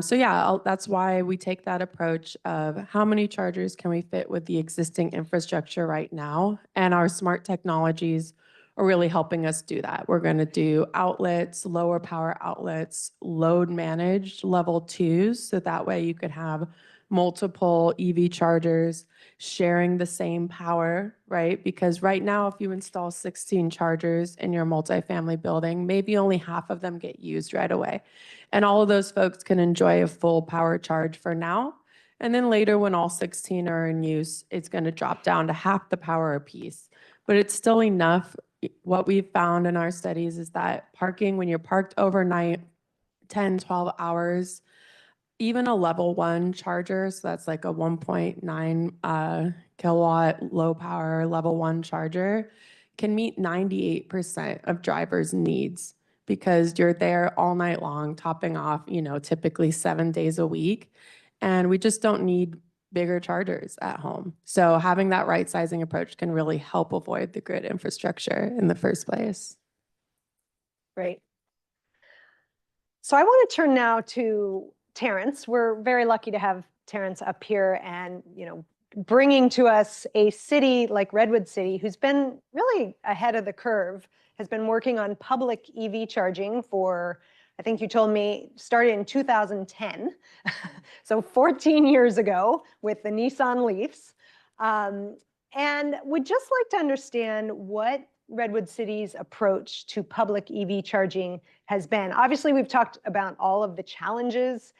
So yeah, that's why we take that approach of how many chargers can we fit with the existing infrastructure right now, and our smart technologies are really helping us do that. We're going to do outlets, lower power outlets, load managed level 2s, so that way you could have multiple EV chargers sharing the same power, right? Because right now, if you install 16 chargers in your multifamily building, maybe only half of them get used right away. And all of those folks can enjoy a full power charge for now. And then later, when all 16 are in use, it's going to drop down to half the power apiece. But it's still enough. What we've found in our studies is that parking, when you're parked overnight, 10, 12 hours, even a level 1 charger, so that's like a 1.9 kilowatt low power level 1 charger, can meet 98% of drivers' needs because you're there all night long, topping off, typically 7 days a week. And we just don't need bigger chargers at home. So having that right sizing approach can really help avoid the grid infrastructure in the first place. Great. So I want to turn now to Terrence. We're very lucky to have Terrence up here and, bringing to us a city like Redwood City, who's been really ahead of the curve, has been working on public EV charging for, I think you told me, started in 2010, so 14 years ago with the Nissan Leafs. And would just like to understand what Redwood City's approach to public EV charging has been. Obviously, we've talked about all of the challenges,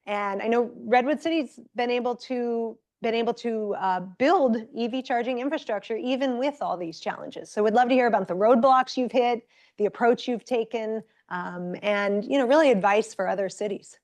and I know Redwood City's been able to build EV charging infrastructure even with all these challenges. So we'd love to hear about the roadblocks you've hit, the approach you've taken, and really advice for other cities.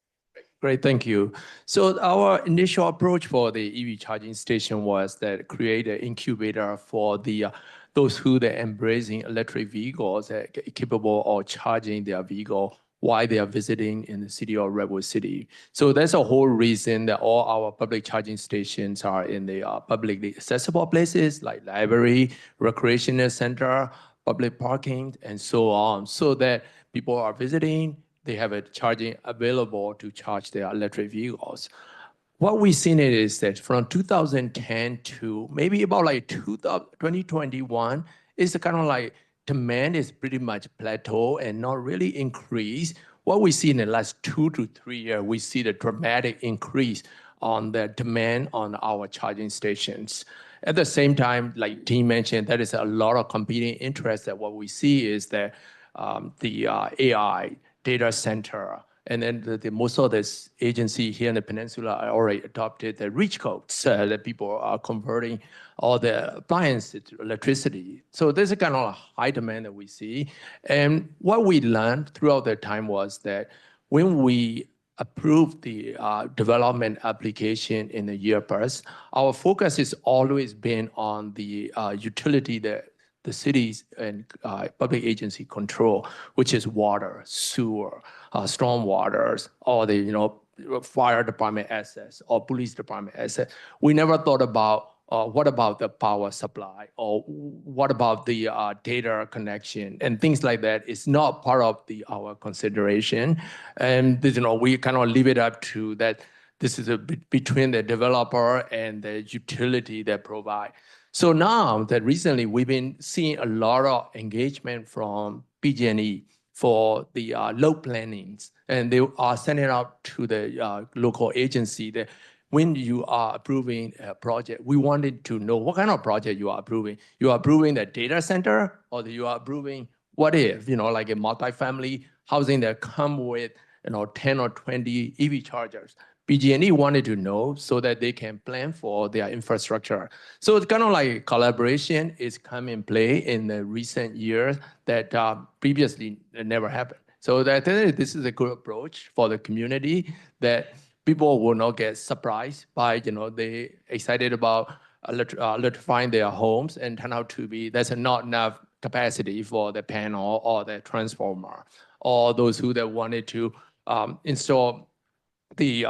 Great, thank you. So our initial approach for the EV charging station was that create an incubator for the those who are embracing electric vehicles that are capable of charging their vehicle while they are visiting in the city of Redwood City. So that's a whole reason that all our public charging stations are in the publicly accessible places like library, recreational center, public parking, and so on, so that people are visiting, they have a charging available to charge their electric vehicles. What we've seen is that from 2010 to maybe about like 2021, it's kind of like demand is pretty much plateau and not really increase. What we see in the last 2 to 3 years, we see the dramatic increase on the demand on our charging stations. At the same time, like Dean mentioned, there is a lot of competing interests that what we see is that the AI data center, and then most of this agency here in the peninsula already adopted the reach codes that people are converting all the appliances to electricity. So there's a kind of high demand that we see. And what we learned throughout that time was that when we approved the development application in the year past, our focus has always been on the utility that the cities and public agency control, which is water, sewer, storm waters, or the fire department assets or police department assets. We never thought about what about the power supply, or what about the data connection and things like that. It's not part of our consideration, and we kind of leave it up to that. This is between the developer and the utility that provide. So now that recently we've been seeing a lot of engagement from PG&E for the load plannings, and they are sending out to the local agency that when you are approving a project, we wanted to know what kind of project you are approving. You are approving the data center, or you are approving what if, like a multifamily housing that come with 10 or 20 EV chargers. PG&E wanted to know so that they can plan for their infrastructure. So it's kind of like collaboration is come in play in the recent years that previously never happened. So that this is a good approach for the community, that people will not get surprised by, they excited about electrifying their homes and turn out to be there's not enough capacity for the panel or the transformer, or those who that wanted to install the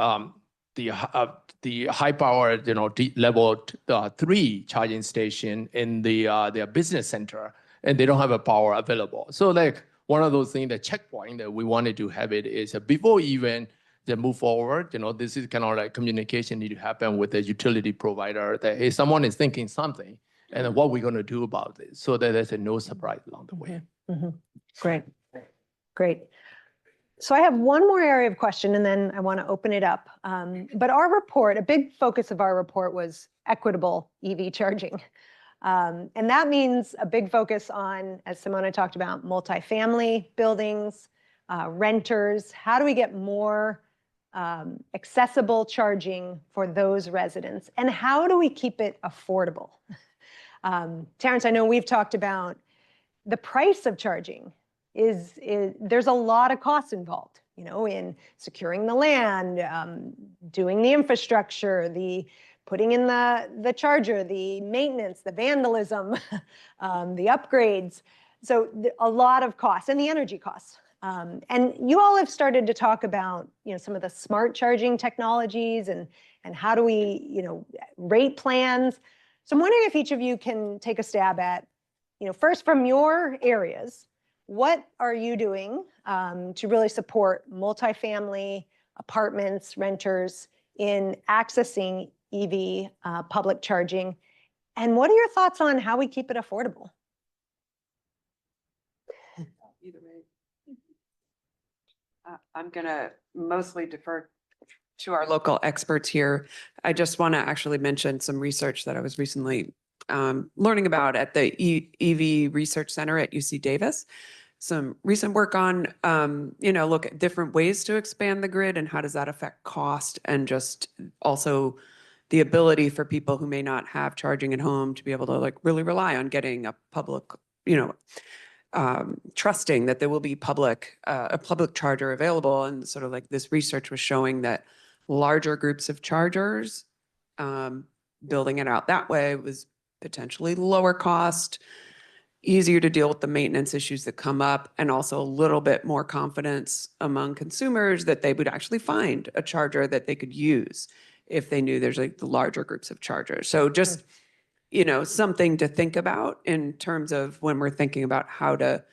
high power, level 3 charging station in their business center, and they don't have a power available. So like one of those things, the checkpoint that we wanted to have it is before even they move forward, this is kind of like communication need to happen with the utility provider that, hey, someone is thinking something, and then what we're going to do about this, so that there's no surprise along the way. Mm-hmm. Great. So I have one more area of question, and then I want to open it up. But our report, a big focus of our report was equitable EV charging. And that means a big focus on, as Simona talked about, multifamily buildings, renters. How do we get more accessible charging for those residents? And how do we keep it affordable? Terrence, I know we've talked about the price of charging. There's a lot of costs involved, in securing the land, doing the infrastructure, the putting in the charger, the maintenance, the vandalism, the upgrades. So a lot of costs, and the energy costs. And you all have started to talk about, some of the smart charging technologies and how do we, rate plans. So I'm wondering if each of you can take a stab at, first from your areas, what are you doing to really support multifamily apartments, renters in accessing EV public charging? And what are your thoughts on how we keep it affordable? Either way. I'm going to mostly defer to our local experts here. I just want to actually mention some research that I was recently learning about at the EV Research Center at UC Davis. Some recent work on, look at different ways to expand the grid and how does that affect cost, and just also the ability for people who may not have charging at home to be able to like really rely on getting a public, trusting that there will be a public charger available. And sort of like this research was showing that larger groups of chargers, building it out that way was potentially lower cost, easier to deal with the maintenance issues that come up, and also a little bit more confidence among consumers that they would actually find a charger that they could use if they knew there's like the larger groups of chargers. So just, something to think about in terms of when we're thinking about how to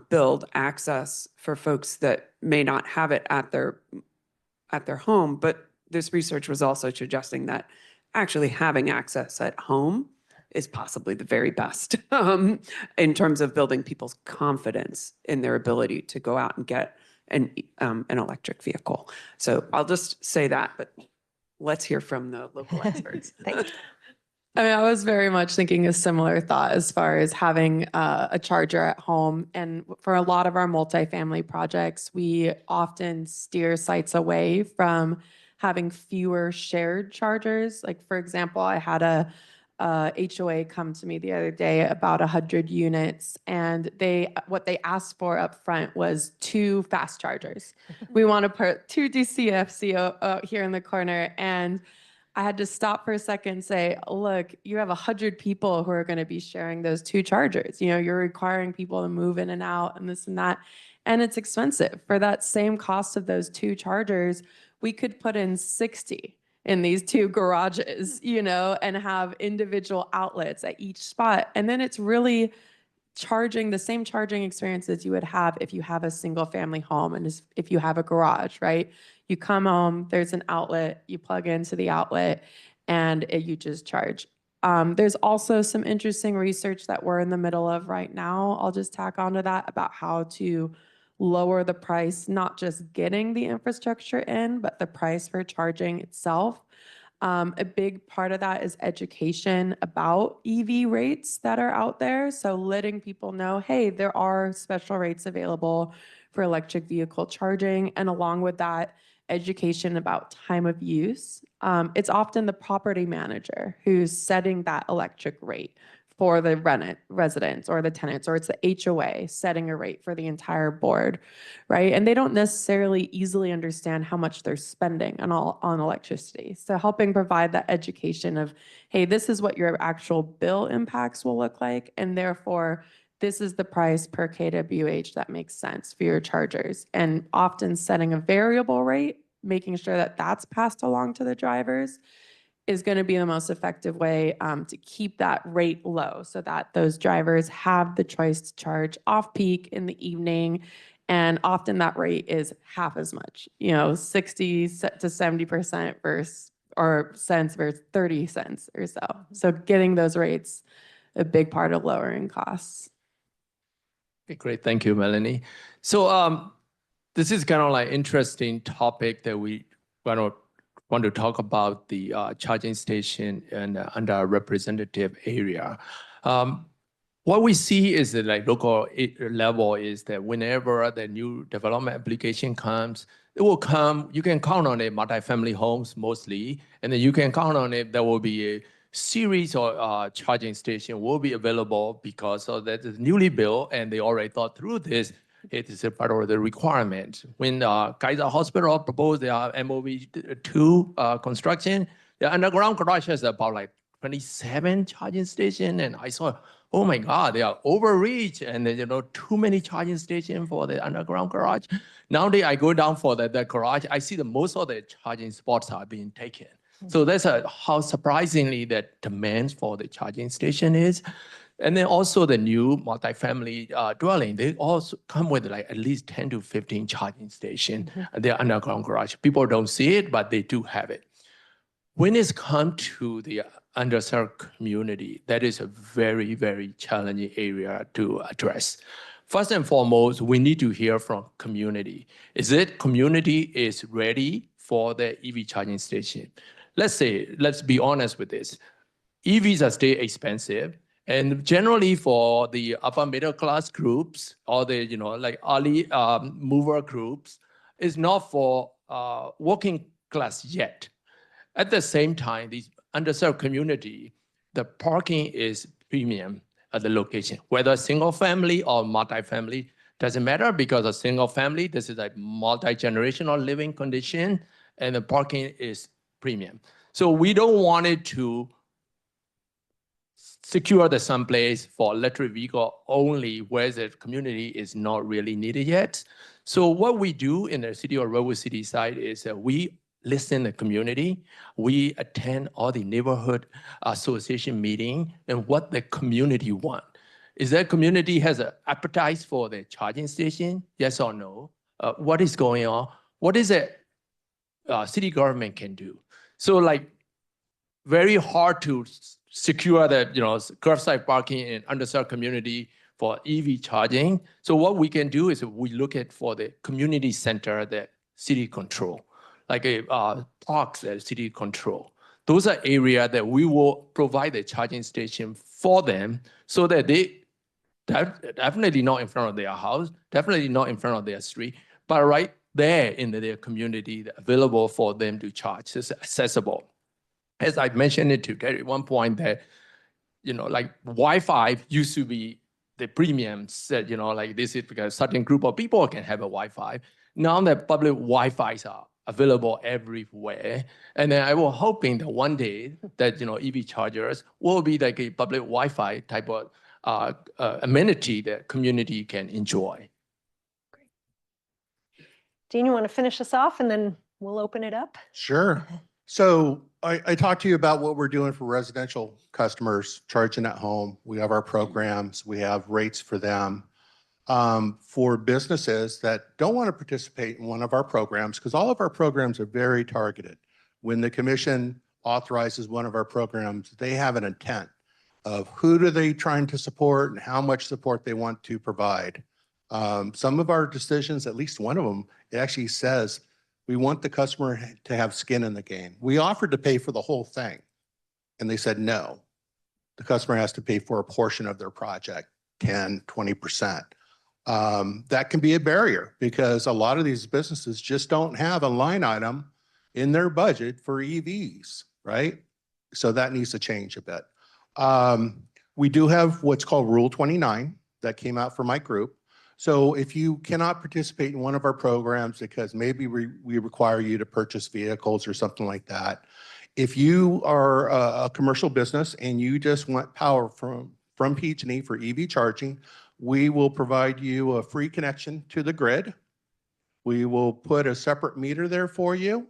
build access for folks that may not have it at their home. But this research was also suggesting that actually having access at home is possibly the very best in terms of building people's confidence in their ability to go out and get an electric vehicle. So I'll just say that, but let's hear from the local experts. Thank you. I mean, I was very much thinking a similar thought as far as having a charger at home. And for a lot of our multifamily projects, we often steer sites away from having fewer shared chargers. Like, for example, I had a HOA come to me the other day about 100 units, and what they asked for up front was 2 fast chargers. We want to put 2 DCFC here in the corner, and I had to stop for a second and say, look, you have 100 people who are going to be sharing those 2 chargers. You're requiring people to move in and out and this and that, and it's expensive. For that same cost of those 2 chargers, we could put in 60 in these 2 garages, and have individual outlets at each spot. And then it's really charging the same charging experiences you would have if you have a single family home and if you have a garage, right? You come home, there's an outlet, you plug into the outlet, and you just charge. There's also some interesting research that we're in the middle of right now. I'll just tack onto that about how to lower the price, not just getting the infrastructure in, but the price for charging itself. A big part of that is education about EV rates that are out there. So letting people know, hey, there are special rates available for electric vehicle charging. And along with that, education about time of use. It's often the property manager who's setting that electric rate for the residents or the tenants, or it's the HOA setting a rate for the entire board, right? And they don't necessarily easily understand how much they're spending on electricity. So helping provide that education of, hey, this is what your actual bill impacts will look like, and therefore this is the price per kWh that makes sense for your chargers. And often setting a variable rate, making sure that that's passed along to the drivers, is going to be the most effective way to keep that rate low so that those drivers have the choice to charge off peak in the evening. And often that rate is half as much, 60 to 70% cents versus 30 cents or so. So getting those rates, a big part of lowering costs. Okay, great. Thank you, Melanie. So this is kind of like interesting topic that we want to talk about the charging station in underrepresented area. What we see is that like local level is that whenever the new development application comes, it will come, you can count on it, multifamily homes mostly, and then you can count on it, there will be a series of charging station will be available because of that is newly built and they already thought through this. It is a part of the requirement. When Kaiser Hospital proposed their MOV2 construction, the underground garage has about like 27 charging stations, and I saw, oh my God, they are overreach, and too many charging stations for the underground garage. Nowadays, I go down for the garage, I see that most of the charging spots are being taken. So that's how surprisingly that demand for the charging station is. And then also the new multifamily dwelling, they also come with like at least 10 to 15 charging stations. They're underground garage. People don't see it, but they do have it. When it's come to the underserved community, that is a very, very challenging area to address. First and foremost, we need to hear from community. Is it community is ready for the EV charging station? Let's be honest with this. EVs are still expensive. And generally for the upper middle class groups or the, like early mover groups, it's not for working class yet. At the same time, these underserved community, the parking is premium at the location, whether single family or multi-family, doesn't matter because a single family, this is a multi-generational living condition and the parking is premium. So we don't want it to secure the someplace for electric vehicle only where the community is not really needed yet. So what we do in the city or Redwood City side is that we listen to the community. We attend all the neighborhood association meeting and what the community want. Is that community has an appetite for the charging station? Yes or no? What is going on? What is it city government can do? So like very hard to secure the curbside parking in underserved community for EV charging. So what we can do is we look at for the community center that city control, like a parks that city control. Those are areas that we will provide the charging station for them so that they definitely not in front of their house, definitely not in front of their street, but right there in their community available for them to charge. It's accessible. As I mentioned it to Gary at one point that, like Wi-Fi used to be the premium said, like this is because a certain group of people can have a Wi-Fi. Now that public Wi-Fis are available everywhere. And then I was hoping that one day that, EV chargers will be like a public Wi-Fi type of amenity that community can enjoy. Dean, you want to finish us off and then we'll open it up? Sure. So I talked to you about what we're doing for residential customers charging at home. We have our programs, we have rates for them. For businesses that don't want to participate in one of our programs, because all of our programs are very targeted. When the commission authorizes one of our programs, they have an intent of who do they trying to support and how much support they want to provide. Some of our decisions, at least one of them, it actually says we want the customer to have skin in the game. We offered to pay for the whole thing, and they said no. The customer has to pay for a portion of their project, 10, 20%. That can be a barrier because a lot of these businesses just don't have a line item in their budget for EVs, right? So that needs to change a bit. We do have what's called Rule 29 that came out for my group. So if you cannot participate in one of our programs because maybe we require you to purchase vehicles or something like that, if you are a commercial business and you just want power from PG&E for EV charging, we will provide you a free connection to the grid. We will put a separate meter there for you,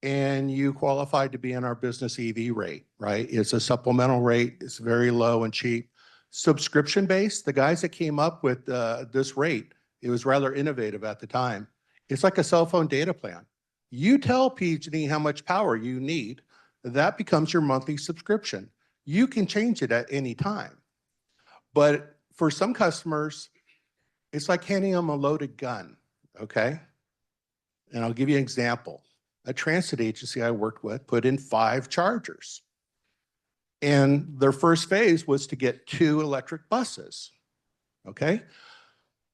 and you qualify to be in our business EV rate, right? It's a supplemental rate. It's very low and cheap. Subscription-based, the guys that came up with this rate, it was rather innovative at the time. It's like a cell phone data plan. You tell PG&E how much power you need, that becomes your monthly subscription. You can change it at any time. But for some customers, it's like handing them a loaded gun, okay? And I'll give you an example. A transit agency I worked with put in 5 chargers. And their first phase was to get 2 electric buses, okay?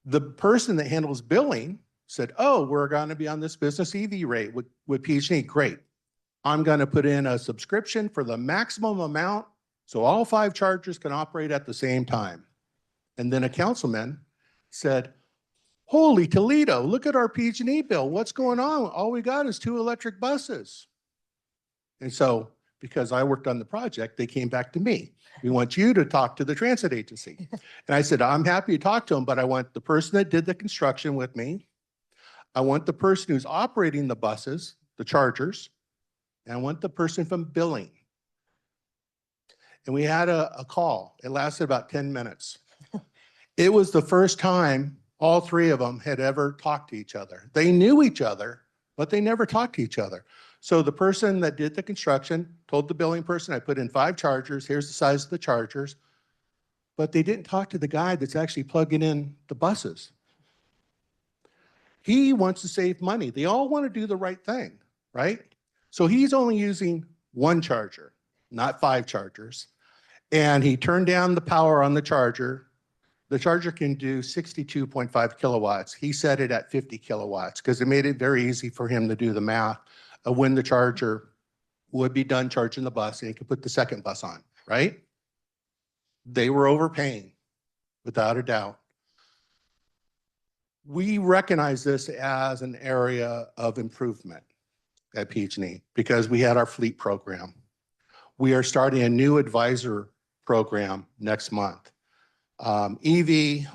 The person that handles billing said, oh, we're gonna be on this business EV rate with PG&E, great. I'm gonna put in a subscription for the maximum amount so all 5 chargers can operate at the same time. And then a councilman said, holy Toledo, look at our PG&E bill. What's going on? All we got is 2 electric buses. And so, because I worked on the project, they came back to me. We want you to talk to the transit agency. And I said, I'm happy to talk to them, but I want the person that did the construction with me. I want the person who's operating the buses, the chargers, and I want the person from billing. And we had a call. It lasted about 10 minutes. It was the first time all 3 of them had ever talked to each other. They knew each other, but they never talked to each other. So the person that did the construction told the billing person, I put in 5 chargers, here's the size of the chargers. but they didn't talk to the guy that's actually plugging in the buses. He wants to save money. They all want to do the right thing, right? So he's only using one charger, not 5 chargers. And he turned down the power on the charger. The charger can do 62.5 kilowatts. He set it at 50 kilowatts because it made it very easy for him to do the math of when the charger would be done charging the bus and he could put the second bus on, right? They were overpaying, without a doubt. We recognize this as an area of improvement at PH&E because we had our fleet program. We are starting a new advisor program next month. EV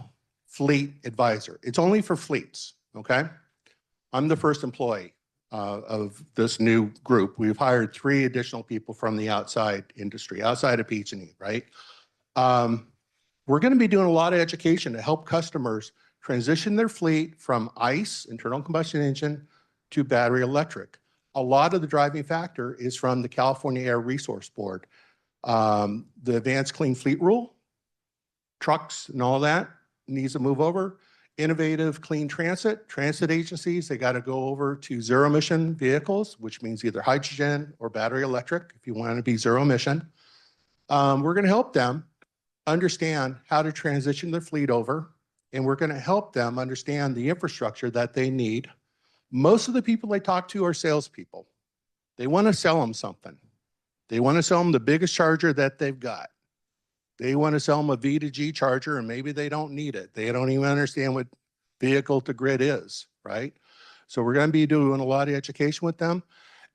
Fleet Advisor. It's only for fleets, okay? I'm the first employee of this new group. We've hired 3 additional people from the outside industry, outside of PH&E, right? We're going to be doing a lot of education to help customers transition their fleet from ICE, internal combustion engine, to battery electric. A lot of the driving factor is from the California Air Resource Board. The Advanced Clean Fleet Rule, trucks and all that needs to move over. Innovative Clean Transit agencies, they got to go over to zero emission vehicles, which means either hydrogen or battery electric if you want to be zero emission. We're going to help them understand how to transition their fleet over, and we're going to help them understand the infrastructure that they need. Most of the people I talk to are salespeople. They want to sell them something. They want to sell them the biggest charger that they've got. They want to sell them a V to G charger and maybe they don't need it. They don't even understand what vehicle to grid is, right? So we're going to be doing a lot of education with them.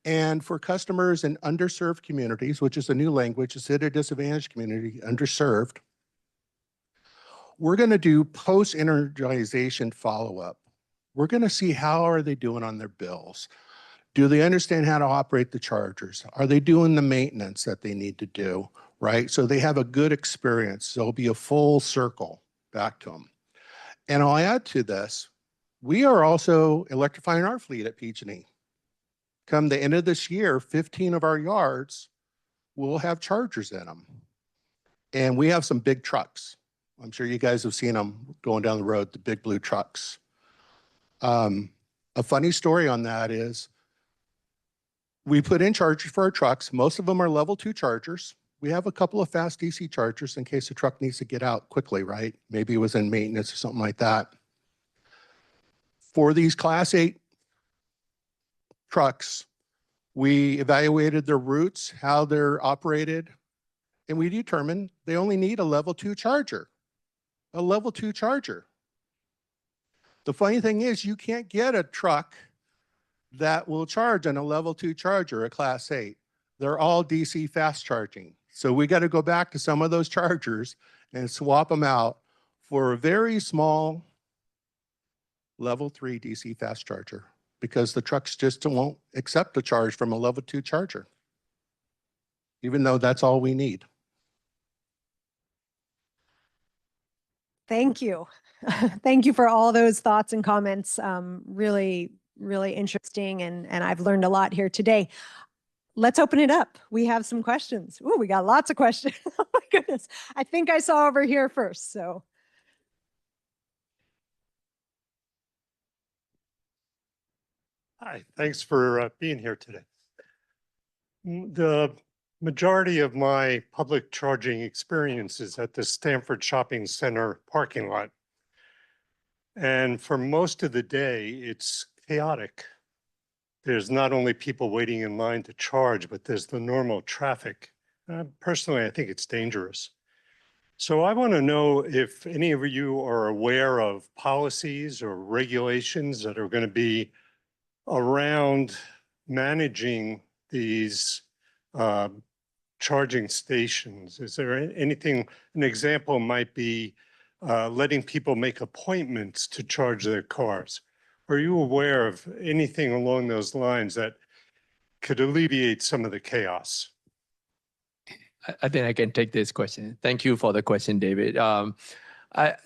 And for customers in underserved communities, which is a new language, it's at a disadvantaged community, underserved, we're going to do post-energization follow-up. We're going to see how are they doing on their bills. Do they understand how to operate the chargers? Are they doing the maintenance that they need to do, right? So they have a good experience. So it'll be a full circle back to them. And I'll add to this, we are also electrifying our fleet at PH&E. Come the end of this year, 15 of our yards will have chargers in them. And we have some big trucks. I'm sure you guys have seen them going down the road, the big blue trucks. A funny story on that is we put in chargers for our trucks. Most of them are level 2 chargers. We have a couple of fast DC chargers in case the truck needs to get out quickly, right? Maybe it was in maintenance or something like that. For these Class 8 trucks, we evaluated their routes, how they're operated, and we determined they only need a level 2 charger. A level 2 charger. The funny thing is you can't get a truck that will charge on a level 2 charger, a Class 8. They're all DC fast charging. So we got to go back to some of those chargers and swap them out for a very small level 3 DC fast charger because the trucks just won't accept a charge from a level 2 charger, even though that's all we need. Thank you. Thank you for all those thoughts and comments. Really, really interesting. And I've learned a lot here today. Let's open it up. We have some questions. Ooh, we got lots of questions. Oh my goodness. I think I saw over here first. So. Hi, thanks for being here today. The majority of my public charging experience is at the Stanford Shopping Center parking lot. And for most of the day, it's chaotic. There's not only people waiting in line to charge, but there's the normal traffic. Personally, I think it's dangerous. So I want to know if any of you are aware of policies or regulations that are going to be around managing these charging stations. Is there anything, an example might be letting people make appointments to charge their cars. Are you aware of anything along those lines that could alleviate some of the chaos? I think I can take this question. Thank you for the question, David.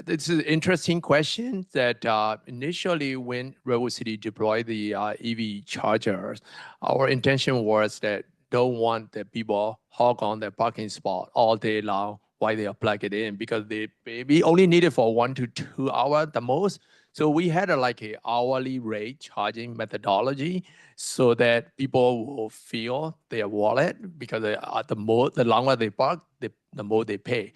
It's an interesting question that initially when Redwood City deployed the EV chargers, our intention was that don't want the people hog on their parking spot all day long why they plug it in, because they maybe only need it for 1 to 2 hours the most. So we had like a hourly rate charging methodology so that people will feel their wallet, because the longer they park, the more they pay.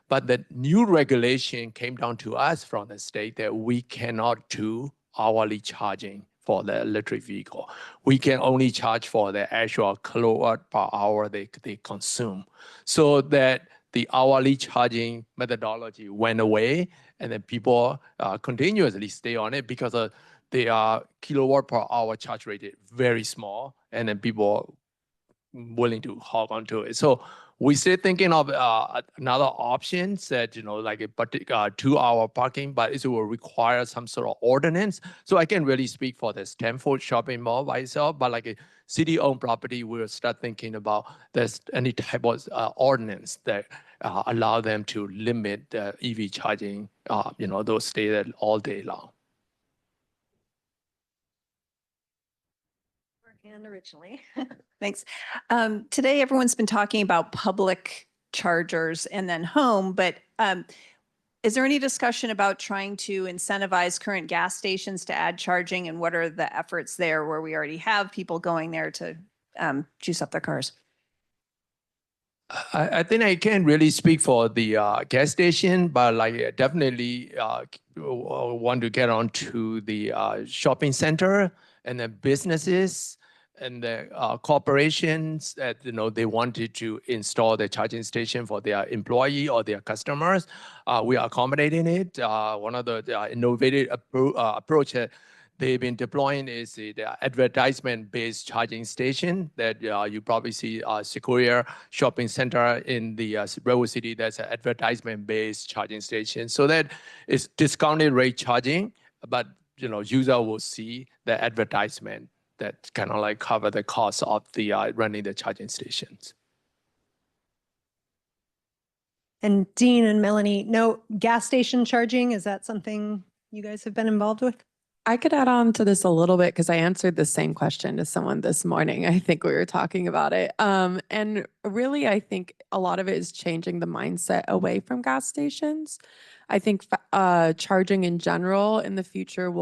But the new regulation came down to us from the state that we cannot do hourly charging for the electric vehicle. We can only charge for the actual kilowatt per hour they consume. So that the hourly charging methodology went away, and then people continuously stay on it because the kilowatt per hour charge rate is very small, and then people willing to hog onto it. So we still thinking of another option that, like a 2-hour parking, but it will require some sort of ordinance. So I can really speak for the Stanford shopping mall by itself, but like a city-owned property, we'll start thinking about there's any type of ordinance that allow them to limit the EV charging, those stay there all day long. And originally. Thanks. Today, everyone's been talking about public chargers and then home, but is there any discussion about trying to incentivize current gas stations to add charging, and what are the efforts there where we already have people going there to juice up their cars? I think I can't really speak for the gas station, but like definitely want to get on to the shopping center and the businesses and the corporations that they wanted to install the charging station for their employee or their customers. We are accommodating it. One of the innovative approach that they've been deploying is the advertisement-based charging station that you probably see Sequoia Shopping Center in the Redwood City. That's an advertisement-based charging station. So that is discounted rate charging, but user will see the advertisement that kind of like cover the cost of the running the charging stations. And Dean and Melanie, no gas station charging, is that something you guys have been involved with? I could add on to this a little bit because I answered the same question to someone this morning. I think we were talking about it. And really, I think a lot of it is changing the mindset away from gas stations. I think charging in general in the future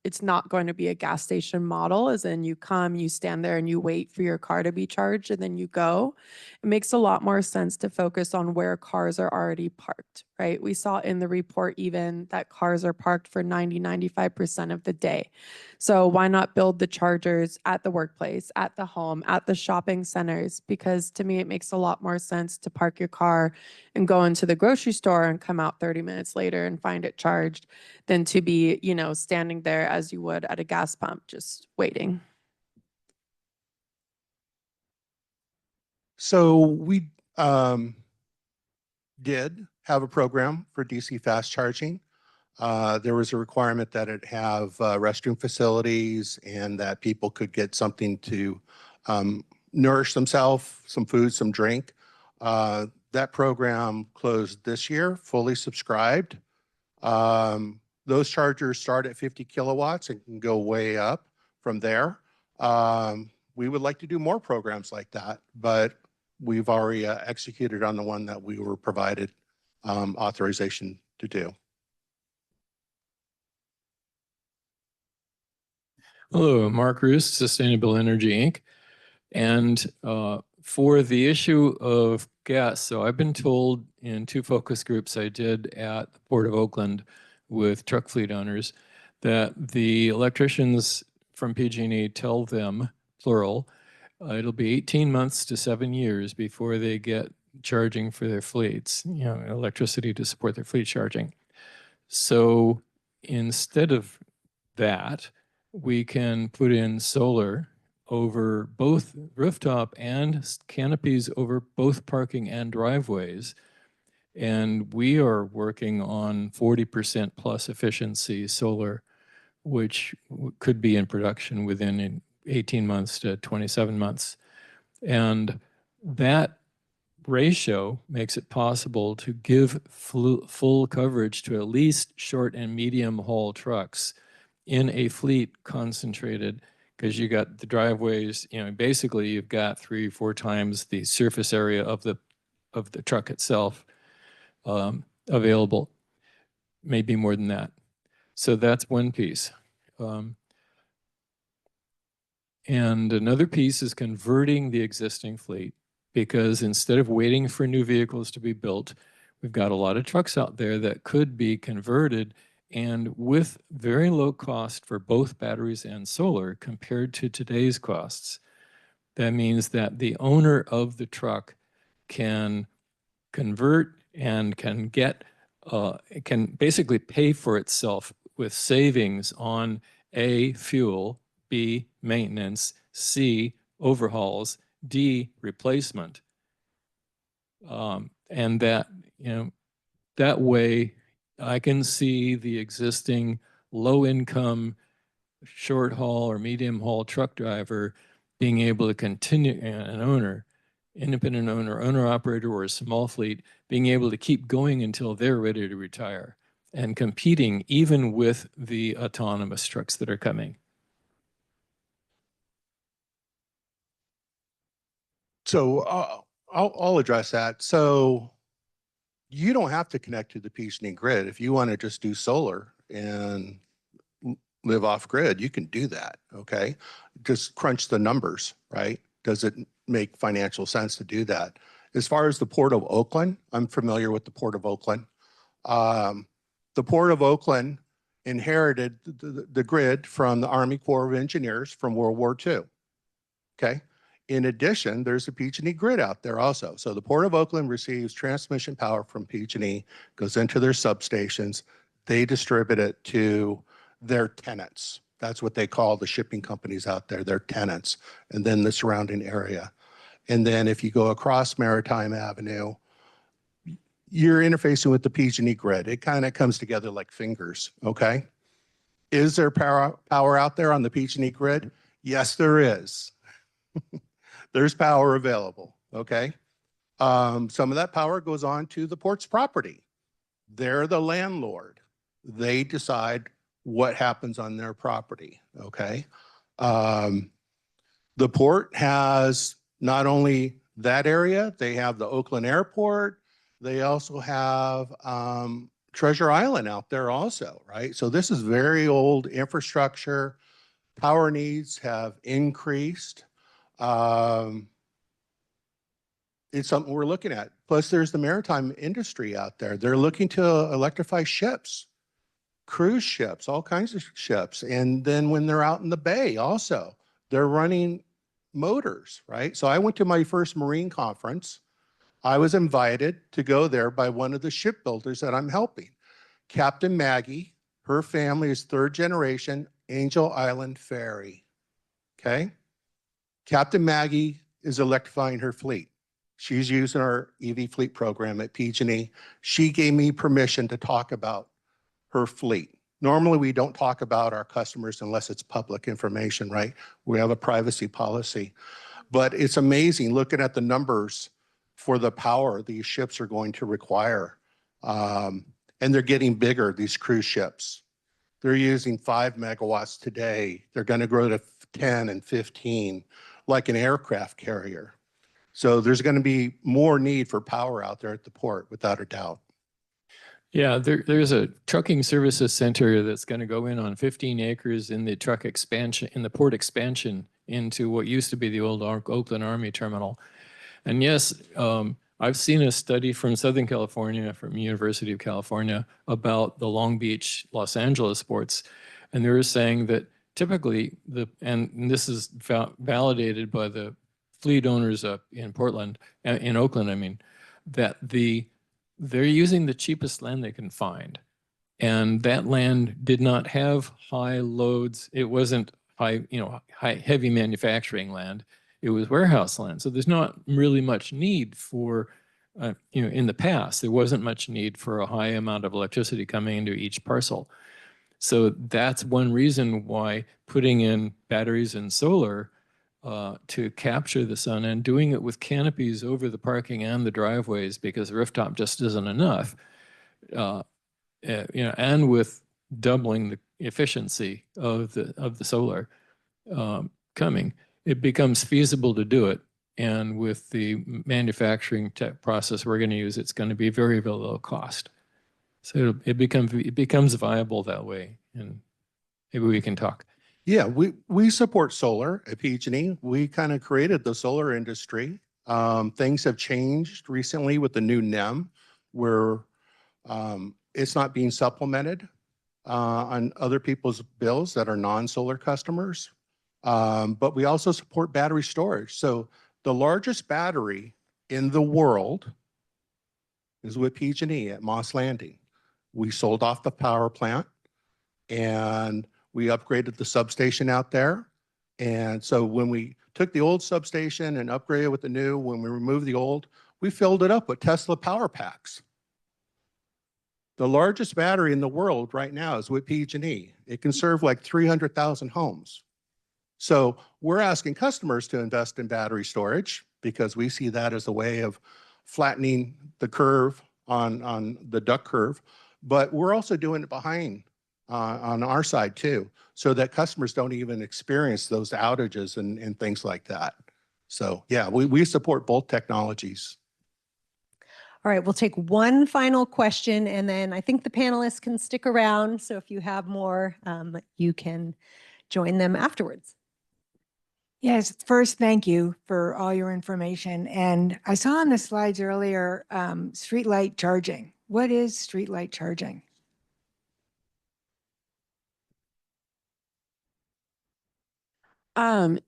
it's not going to be a gas station model, as in you come, you stand there and you wait for your car to be charged and then you go. It makes a lot more sense to focus on where cars are already parked, right? We saw in the report even that cars are parked for 95% of the day. So why not build the chargers at the workplace, at the home, at the shopping centers? Because to me, it makes a lot more sense to park your car and go into the grocery store and come out 30 minutes later and find it charged than to be, standing there as you would at a gas pump, just waiting. So we did have a program for DC fast charging. There was a requirement that it have restroom facilities and that people could get something to nourish themselves, some food, some drink. That program closed this year, fully subscribed. Those chargers start at 50 kilowatts and can go way up from there. We would like to do more programs like that, but we've already executed on the one that we were provided authorization to do. Hello, Mark Roos, Sustainable Energy, Inc. And for the issue of gas, so I've been told in 2 focus groups I did at the Port of Oakland with truck fleet owners that the electricians from PG&E tell them, plural, it'll be 18 months to 7 years before they get charging for their fleets, electricity to support their fleet charging. So instead of that, we can put in solar over both rooftop and canopies over both parking and driveways. And we are working on 40% plus efficiency solar, which could be in production within 18 months to 27 months. And that ratio makes it possible to give full coverage to at least short and medium haul trucks in a fleet concentrated, because you got the driveways, basically you've got 3 or 4 times the surface area of the truck itself. available, maybe more than that. So that's one piece. And another piece is converting the existing fleet, because instead of waiting for new vehicles to be built, we've got a lot of trucks out there that could be converted, and with very low cost for both batteries and solar compared to today's costs. That means that the owner of the truck can convert and can get, can basically pay for itself with savings on A, fuel, B, maintenance, C, overhauls, D, replacement. And that, that way I can see the existing low income, short haul or medium haul truck driver being able to continue, an owner, independent owner, owner operator, or a small fleet, being able to keep going until they're ready to retire and competing even with the autonomous trucks that are coming. So I'll address that. So you don't have to connect to the PG&E grid. If you want to just do solar and live off grid, you can do that, okay? Just crunch the numbers, right? Does it make financial sense to do that? As far as the Port of Oakland, I'm familiar with the Port of Oakland. The Port of Oakland inherited the grid from the Army Corps of Engineers from World War II, okay? In addition, there's a PG&E grid out there also. So the Port of Oakland receives transmission power from PG&E, goes into their substations. They distribute it to their tenants. That's what they call the shipping companies out there, their tenants, and then the surrounding area. And then if you go across Maritime Avenue, you're interfacing with the PG&E grid. It kind of comes together like fingers, okay? Is there power out there on the PG&E grid? Yes, there is. There's power available, okay? Some of that power goes on to the port's property. They're the landlord. They decide what happens on their property, okay? The port has not only that area, they have the Oakland Airport. They also have Treasure Island out there also, right? So this is very old infrastructure. Power needs have increased. It's something we're looking at. Plus, there's the maritime industry out there. They're looking to electrify ships, cruise ships, all kinds of ships. And then when they're out in the bay also, they're running motors, right? So I went to my first Marine conference. I was invited to go there by one of the shipbuilders that I'm helping. Captain Maggie, her family is third generation Angel Island Ferry, okay? Captain Maggie is electrifying her fleet. She's using our EV fleet program at PG&E. She gave me permission to talk about her fleet. Normally, we don't talk about our customers unless it's public information, right? We have a privacy policy. But it's amazing looking at the numbers for the power these ships are going to require. And they're getting bigger, these cruise ships. They're using 5 megawatts today. They're going to grow to 10 and 15, like an aircraft carrier. So there's going to be more need for power out there at the port, without a doubt. Yeah, there's a trucking services center that's going to go in on 15 acres in the truck expansion, in the port expansion into what used to be the old Oakland Army Terminal. And yes, I've seen a study from Southern California, from University of California, about the Long Beach, Los Angeles ports. And they were saying that typically, and this is validated by the fleet owners up in Portland, in Oakland, I mean, that they're using the cheapest land they can find. And that land did not have high loads. It wasn't heavy manufacturing land. It was warehouse land. So there's not really much need for, in the past, there wasn't much need for a high amount of electricity coming into each parcel. So that's one reason why putting in batteries and solar to capture the sun, and doing it with canopies over the parking and the driveways, because the rooftop just isn't enough, and with doubling the efficiency of the solar coming, it becomes feasible to do it. And with the manufacturing tech process we're going to use, it's going to be very, very low cost. So it becomes viable that way. And maybe we can talk. Yeah, we support solar at PG&E. We kind of created the solar industry. Things have changed recently with the new NEM, where it's not being supplemented on other people's bills that are non-solar customers. But we also support battery storage. So the largest battery in the world is with PG&E at Moss Landing. We sold off the power plant and we upgraded the substation out there. And so when we took the old substation and upgraded with the new, when we removed the old, we filled it up with Tesla power packs. The largest battery in the world right now is with PG&E. It can serve like 300,000 homes. So we're asking customers to invest in battery storage because we see that as a way of flattening the curve on the duck curve. But we're also doing it behind on our side too, so that customers don't even experience those outages and things like that. So yeah, we support both technologies. All right, we'll take one final question and then I think the panelists can stick around. So if you have more, you can join them afterwards. Yes, first, thank you for all your information. And I saw on the slides earlier, streetlight charging. What is streetlight charging?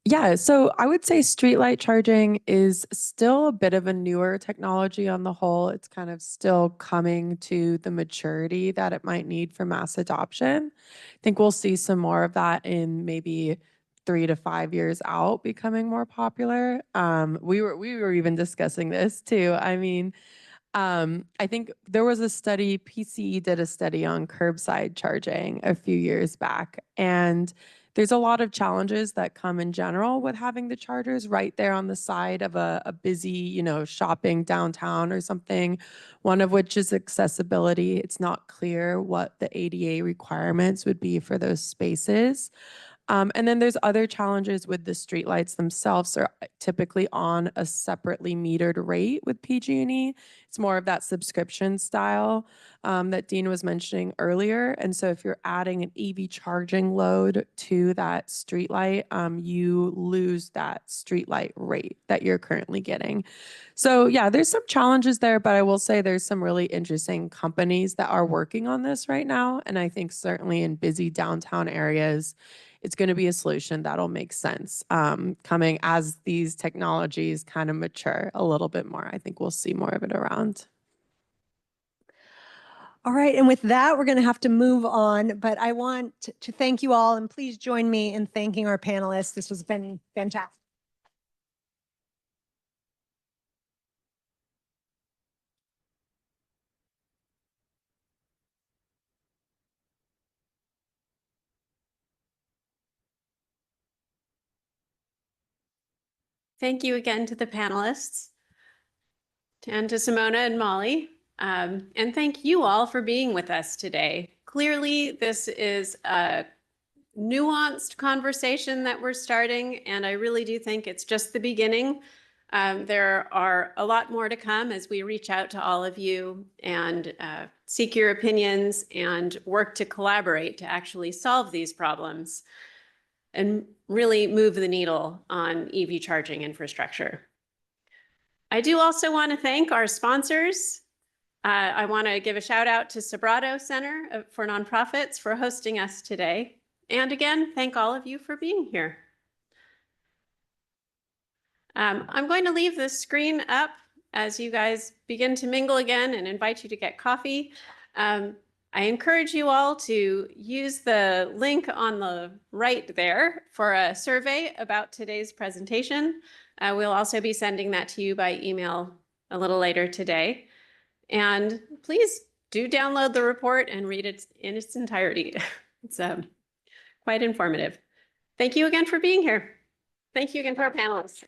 Yeah, so I would say streetlight charging is still a bit of a newer technology on the whole. It's kind of still coming to the maturity that it might need for mass adoption. I think we'll see some more of that in maybe 3 to 5 years out becoming more popular. We were even discussing this too. I mean, I think there was a study, PCE did a study on curbside charging a few years back, and there's a lot of challenges that come in general with having the chargers right there on the side of a busy, shopping downtown or something, one of which is accessibility. It's not clear what the ADA requirements would be for those spaces. And then there's other challenges with the streetlights themselves. They're typically on a separately metered rate with PG&E. It's more of that subscription style that Dean was mentioning earlier. And so if you're adding an EV charging load to that streetlight, you lose that streetlight rate that you're currently getting. So yeah, there's some challenges there, but I will say there's some really interesting companies that are working on this right now. And I think certainly in busy downtown areas, it's going to be a solution that'll make sense coming as these technologies kind of mature a little bit more. I think we'll see more of it around. All right, and with that, we're going to have to move on, but I want to thank you all and please join me in thanking our panelists. This has been fantastic. Thank you again to the panelists and to Simona and Molly. And thank you all for being with us today. Clearly, this is a nuanced conversation that we're starting, and I really do think it's just the beginning. There are a lot more to come as we reach out to all of you and seek your opinions and work to collaborate to actually solve these problems and really move the needle on EV charging infrastructure. I do also want to thank our sponsors. I want to give a shout out to Sobrato Center for Nonprofits for hosting us today. And again, thank all of you for being here. I'm going to leave the screen up as you guys begin to mingle again and invite you to get coffee. I encourage you all to use the link on the right there for a survey about today's presentation. We'll also be sending that to you by email a little later today. And please do download the report and read it in its entirety. It's quite informative. Thank you again for being here. Thank you again to our panelists.